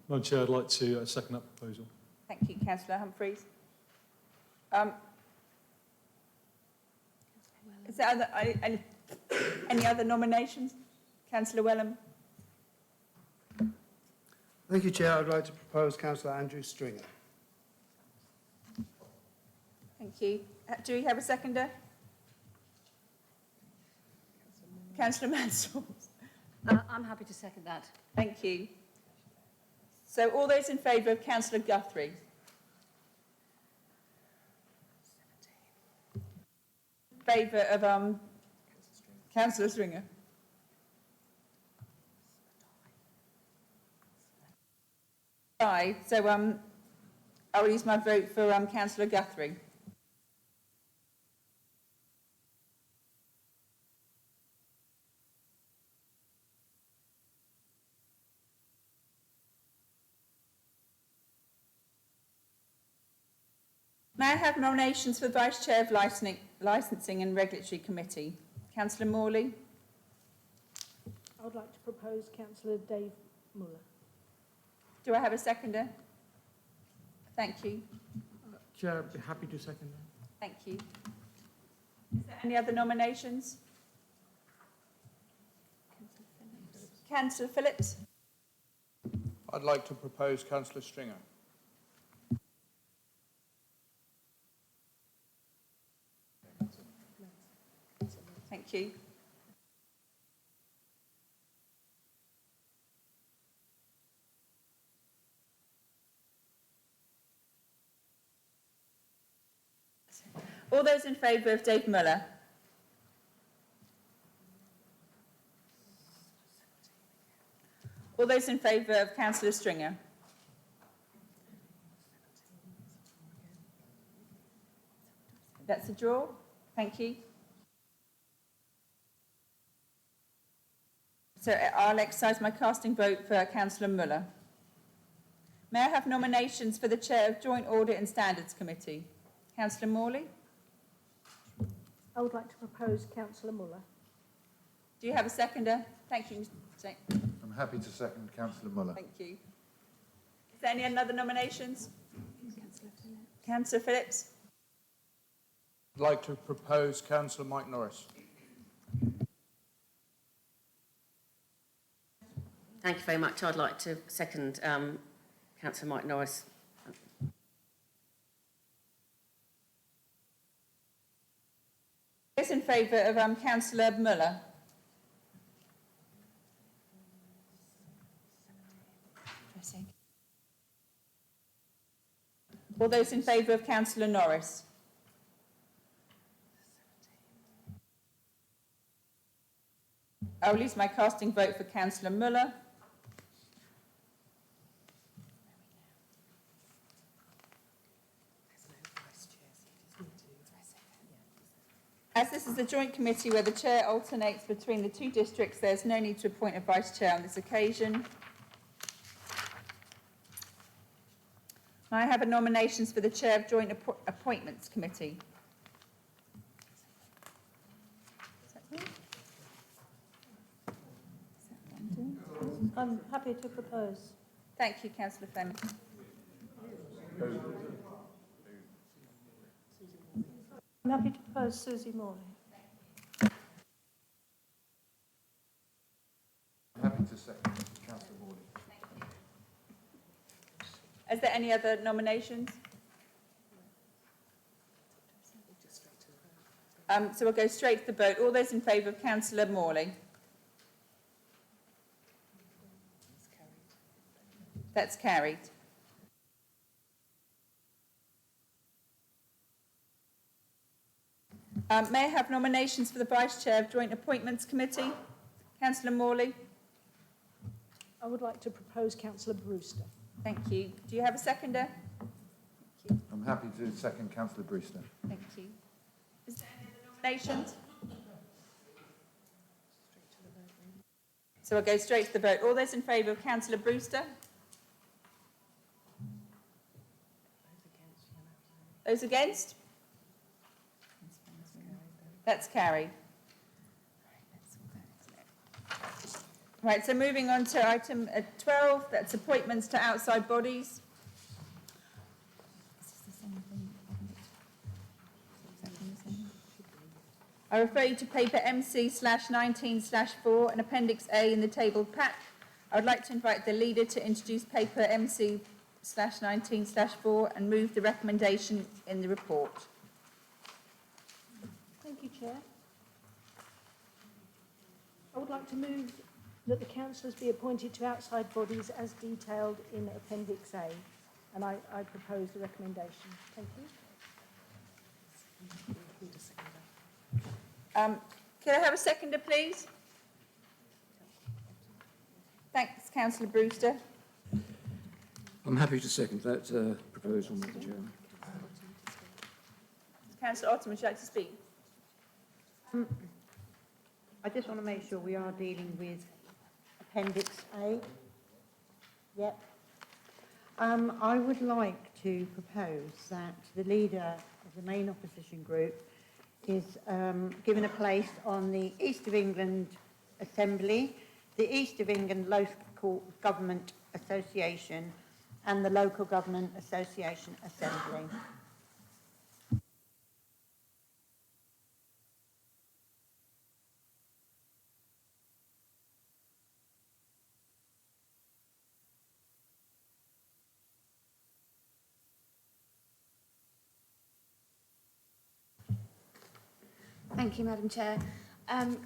Madam Chair, I'd like to second that proposal. Thank you, Councillor Humphries. Is there any other nominations? Councillor Wellham. Thank you, Chair. I'd like to propose Councillor Andrew Stringer. Thank you. Do you have a seconder? Councillor Mansell. I'm happy to second that. Thank you. So all those in favour of Councillor Guthrie? Favour of Councillor Stringer? Aye. So I will use my vote for Councillor Guthrie. May I have nominations for Vice Chair of Licensing and Regulatory Committee? Councillor Morley. I would like to propose Councillor Dave Muller. Do I have a seconder? Thank you. Chair, I'd be happy to second that. Thank you. Is there any other nominations? Councillor Phillips. I'd like to propose Councillor Stringer. Thank you. All those in favour of Dave Muller? All those in favour of Councillor Stringer? That's a draw. Thank you. So I'll exercise my casting vote for Councillor Muller. May I have nominations for the Chair of Joint Audit and Standards Committee? Councillor Morley. I would like to propose Councillor Muller. Do you have a seconder? Thank you, Mr. Secretary. I'm happy to second Councillor Muller. Thank you. Is there any other nominations? Councillor Phillips. I'd like to propose Councillor Mike Norris. Thank you very much. I'd like to second Councillor Mike Norris. Those in favour of Councillor Muller? All those in favour of Councillor Norris? I will use my casting vote for Councillor Muller. As this is a joint committee where the chair alternates between the two districts, there is no need to appoint a vice chair on this occasion. May I have a nominations for the chair of Joint Appointments Committee? I'm happy to propose. Thank you, Councillor Fleming. I'm happy to propose Susie Morley. I'm happy to second Councillor Morley. Is there any other nominations? So we'll go straight to the vote. All those in favour of Councillor Morley? That's carried. May I have nominations for the Vice Chair of Joint Appointments Committee? Councillor Morley. I would like to propose Councillor Brewster. Thank you. Do you have a seconder? I'm happy to second Councillor Brewster. Thank you. Is there any other nominations? So we'll go straight to the vote. All those in favour of Councillor Brewster? Those against? That's carried. Right, so moving on to item 12, that's appointments to outside bodies. I refer you to paper MC/19/4 and Appendix A in the tabled pack. I would like to invite the leader to introduce paper MC/19/4 and move the recommendation in the report. Thank you, Chair. I would like to move that the councillors be appointed to outside bodies as detailed in Appendix A. And I propose the recommendation. Thank you. Can I have a seconder, please? Thanks, Councillor Brewster. I'm happy to second that proposal, Mr. Chairman. Councillor Ottoman, would you like to speak? I just want to make sure we are dealing with Appendix A. Yep. I would like to propose that the leader of the main opposition group is given a place on the East of England Assembly, the East of England Local Government Association and the Local Government Association Assembly. Thank you, Madam Chair.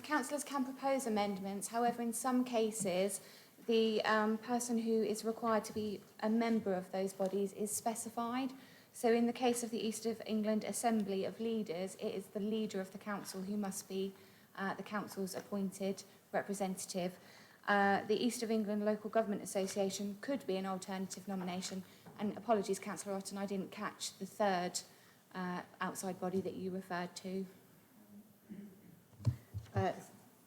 Councillors can propose amendments. However, in some cases, the person who is required to be a member of those bodies is specified. So in the case of the East of England Assembly of Leaders, it is the leader of the council who must be the council's appointed representative. The East of England Local Government Association could be an alternative nomination. And apologies, Councillor Otten, I didn't catch the third outside body that you referred to.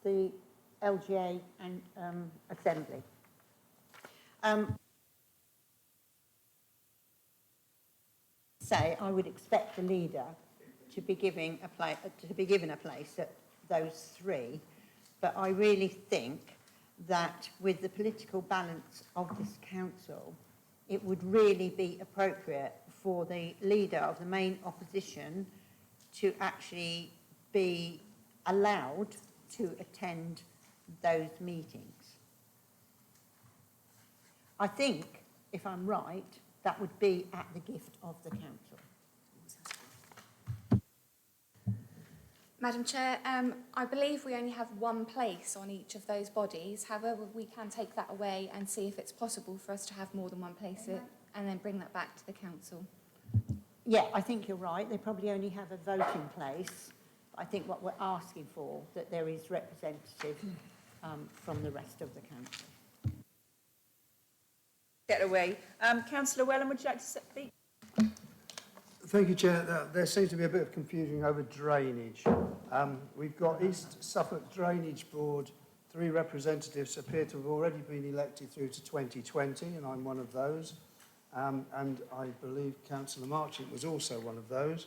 The LGA and Assembly. Say, I would expect the leader to be given a place at those three, but I really think that with the political balance of this council, it would really be appropriate for the leader of the main opposition to actually be allowed to attend those meetings. I think, if I'm right, that would be at the gift of the council. Madam Chair, I believe we only have one place on each of those bodies. However, we can take that away and see if it's possible for us to have more than one place and then bring that back to the council. Yeah, I think you're right. They probably only have a voting place. I think what we're asking for, that there is representative from the rest of the council. Get away. Councillor Wellham, would you like to speak? Thank you, Chair. There seems to be a bit of confusion over drainage. We've got East Suffolk Drainage Board. 3 representatives appear to have already been elected through to 2020, and I'm one of those. And I believe Councillor Marchant was also one of those.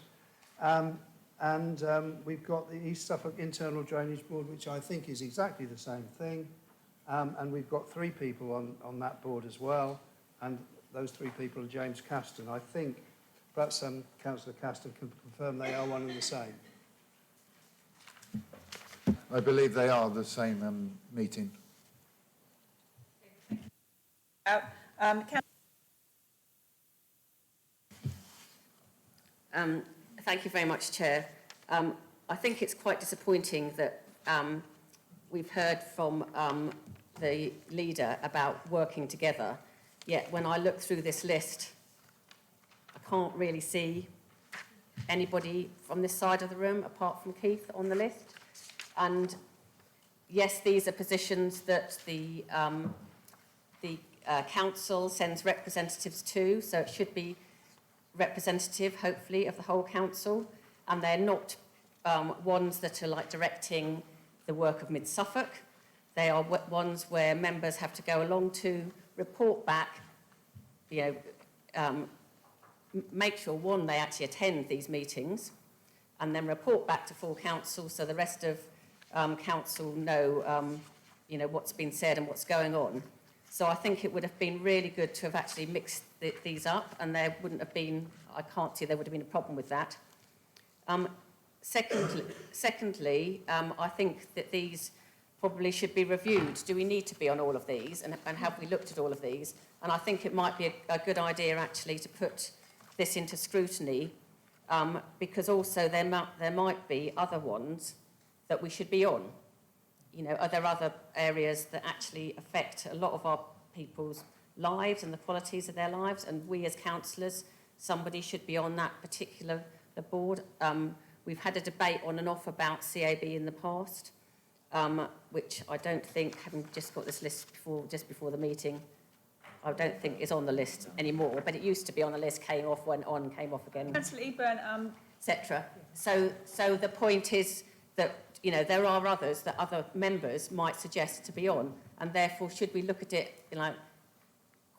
We've got the East Suffolk Internal Drainage Board, which I think is exactly the same thing. And we've got 3 people on that board as well. And those 3 people are James Caston. I think perhaps Councillor Caston can confirm they are one and the same. I believe they are the same meeting. Thank you very much, Chair. I think it's quite disappointing that we've heard from the leader about working together, yet when I look through this list, I can't really see anybody from this side of the room apart from Keith on the list. And yes, these are positions that the council sends representatives to, so it should be representative, hopefully, of the whole council, and they're not ones that are like directing the work of Mid Suffolk. They are ones where members have to go along to report back, make sure, one, they actually attend these meetings, and then report back to full council so the rest of council know, what's been said and what's going on. So I think it would have been really good to have actually mixed these up, and there wouldn't have been, I can't see there would have been a problem with that. Secondly, I think that these probably should be reviewed. Do we need to be on all of these, and have we looked at all of these? And I think it might be a good idea actually to put this into scrutiny, because also there might be other ones that we should be on. you know, are there other areas that actually affect a lot of our people's lives and the qualities of their lives? And we as councillors, somebody should be on that particular board. We've had a debate on and off about CAB in the past, which I don't think, having just got this list just before the meeting, I don't think is on the list anymore, but it used to be on the list, came off, went on, came off again. Councillor Eburn, etc. So the point is that, you know, there are others that other members might suggest to be on, and therefore should we look at it, you know,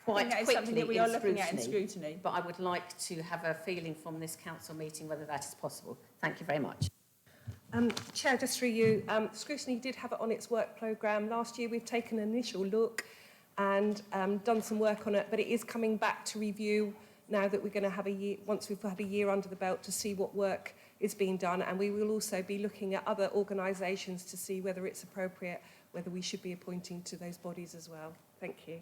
quite that is quickly something that we are looking at in scrutiny. scrutiny. But I would like to have a feeling from this council meeting whether that is possible. Thank you very much. Chair, just through you, scrutiny did have it on its work programme. Last year we've taken an initial look and done some work on it, but it is coming back to review now that we're going to have a year, once we've had a year under the belt, to see what work is being done. And we will also be looking at other organisations to see whether it's appropriate, whether we should be appointing to those bodies as well. Thank you.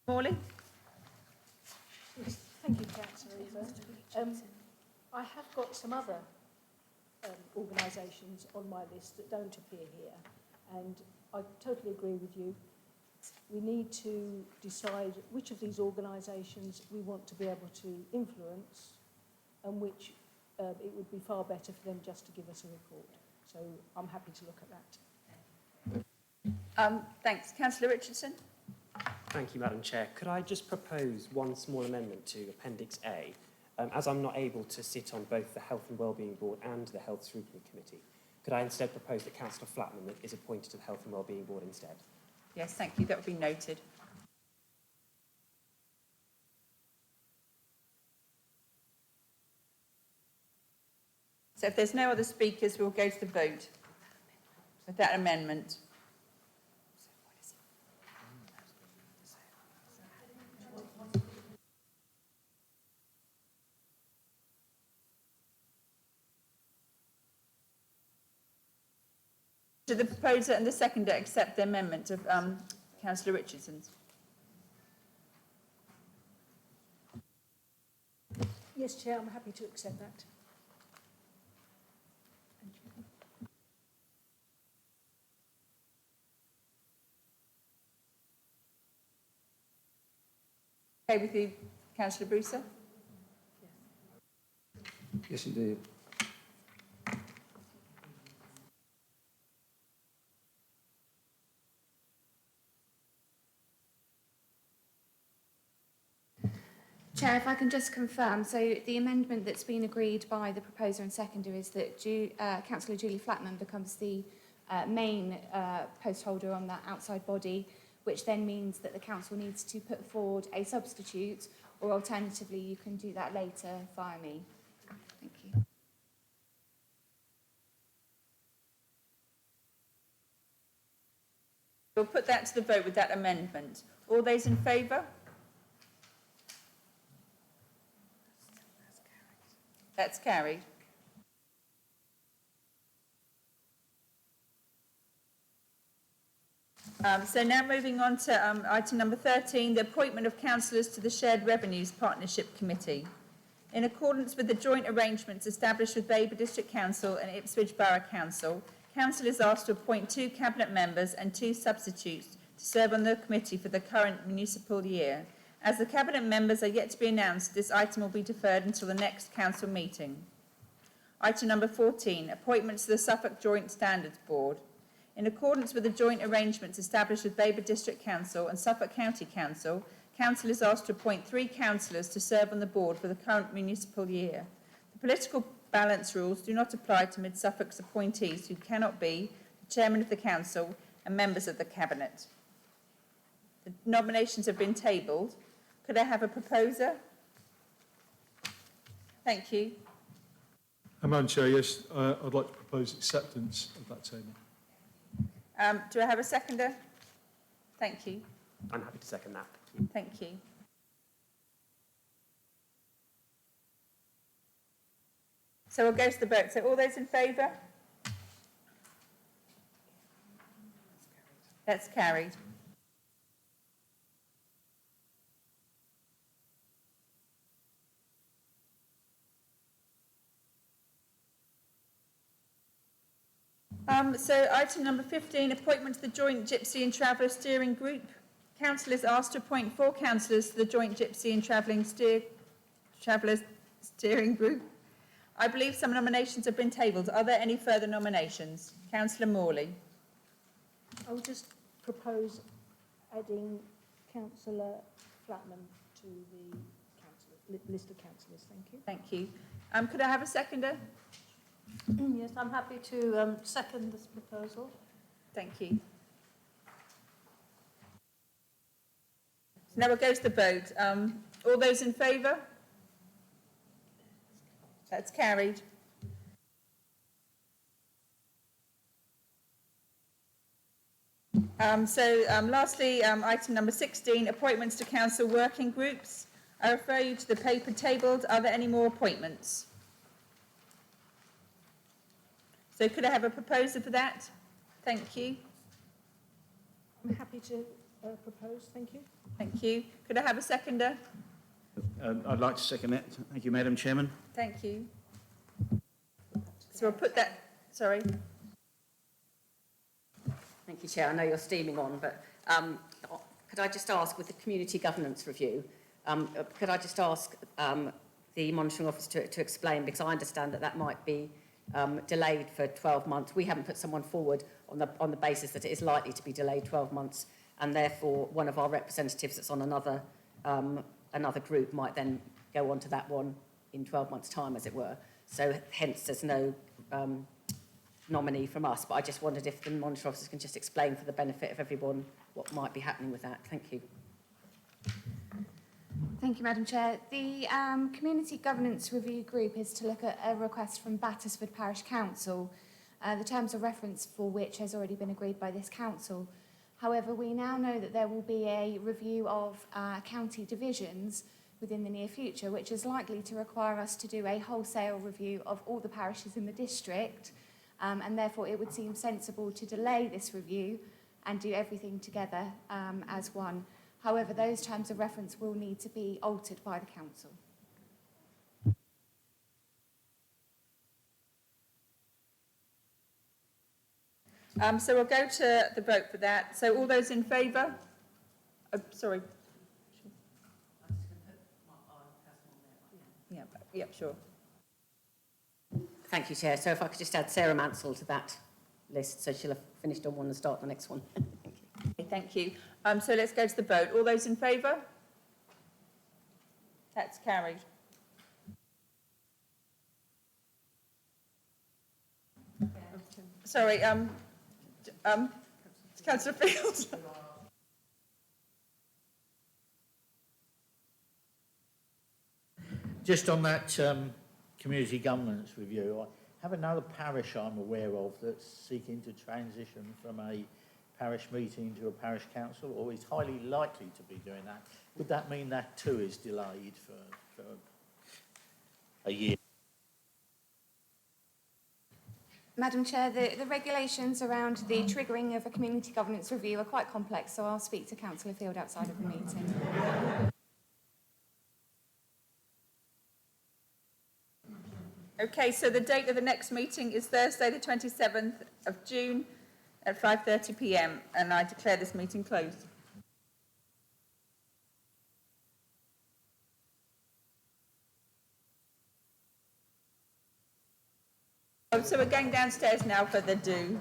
Morley? Yes, thank you, Councillor Eburn. I have got some other organisations on my list that don't appear here, and I totally agree with you. We need to decide which of these organisations we want to be able to influence and which it would be far better for them just to give us a report. So I'm happy to look at that. Thanks. Councillor Richardson? Thank you, Madam Chair. Could I just propose one small amendment to Appendix A? As I'm not able to sit on both the Health and Wellbeing Board and the Health Scrutiny Committee, could I instead propose that Councillor Flatman is appointed to the Health and Wellbeing Board instead? Yes, thank you. That would be noted. So if there's no other speakers, we'll go to the vote with that amendment. Do the proposer and the seconder accept the amendment of Councillor Richardson's? Yes, Chair, I'm happy to accept that. Thank you. Okay with you, Councillor Brewster? Yes, indeed. Chair, if I can just confirm, so the amendment that's been agreed by the proposer and seconder is that Councillor Julie Flatman becomes the main post holder on that outside body, which then means that the council needs to put forward a substitute, or alternatively you can do that later via me. Thank you. We'll put that to the vote with that amendment. All those in favour? That's carried. So now moving on to item number 13, the appointment of councillors to the Shared Revenues Partnership Committee. In accordance with the joint arrangements established with Baber District Council and Ipswich Borough Council, council is asked to appoint 2 cabinet members and 2 substitutes to serve on the committee for the current municipal year. As the cabinet members are yet to be announced, this item will be deferred until the next council meeting. Item number 14, appointments to the Suffolk Joint Standards Board. In accordance with the joint arrangements established with Baber District Council and Suffolk County Council, council is asked to appoint 3 councillors to serve on the board for the current municipal year. The political balance rules do not apply to Mid-Suffolk's appointees who cannot be the chairman of the council and members of the cabinet. The nominations have been tabled. Could I have a proposer? Thank you. Madam Chair, yes, I'd like to propose acceptance of that table. Do I have a seconder? Thank you. I'm happy to second that. Thank you. So we'll go to the vote. So all those in favour? That's carried. So item number 15, appointment to the Joint Gypsy and Traveller Steering Group. Council is asked to appoint 4 councillors to the Joint Gypsy and Traveller Steering Group. I believe some nominations have been tabled. Are there any further nominations? Councillor Morley. I would just propose adding Councillor Flatman to the list of councillors. Thank you. Thank you. Could I have a seconder? Yes, I'm happy to second this proposal. Thank you. So now we'll go to the vote. All those in favour? That's carried. Lastly, item number 16, appointments to council working groups. I refer you to the paper tabled. Are there any more appointments? So could I have a proposer for that? Thank you. I'm happy to propose. Thank you. Thank you. Could I have a seconder? I'd like to second that. Thank you, Madam Chairman. Thank you. So we'll put that, sorry. Thank you, Chair. I know you're steaming on, but could I just ask, with the community governance review, could I just ask the monitoring officer to explain, because I understand that that might be delayed for 12 months. We haven't put someone forward on the basis that it is likely to be delayed 12 months, and therefore one of our representatives that's on another group might then go on to that one in 12 months' time, as it were. So hence there's no nominee from us, but I just wondered if the monitoring officers can just explain for the benefit of everyone what might be happening with that. Thank you. Thank you, Madam Chair. The Community Governance Review Group is to look at a request from Battersford Parish Council, the terms of reference for which has already been agreed by this council. However, we now know that there will be a review of county divisions within the near future, which is likely to require us to do a wholesale review of all the parishes in the district, and therefore it would seem sensible to delay this review and do everything together as one. However, those terms of reference will need to be altered by the council. So we'll go to the vote for that. So all those in favour? Sorry. Yeah, sure. Thank you, Chair. So if I could just add Sarah Mansell to that list, so she'll have finished on one and start the next one. Thank you. Okay, thank you. So let's go to the vote. All those in favour? That's carried. Sorry, Councillor Fields. Just on that community governance review, I have another parish I'm aware of that's seeking to transition from a parish meeting to a parish council, or is highly likely to be doing that. Would that mean that too is delayed for a year? Madam Chair, the regulations around the triggering of a community governance review are quite complex, so I'll speak to Councillor Field outside of the meeting. Okay, so the date of the next meeting is Thursday, the 27th of June at 5:30 p.m, and I declare this meeting closed. So we're going downstairs now for the do.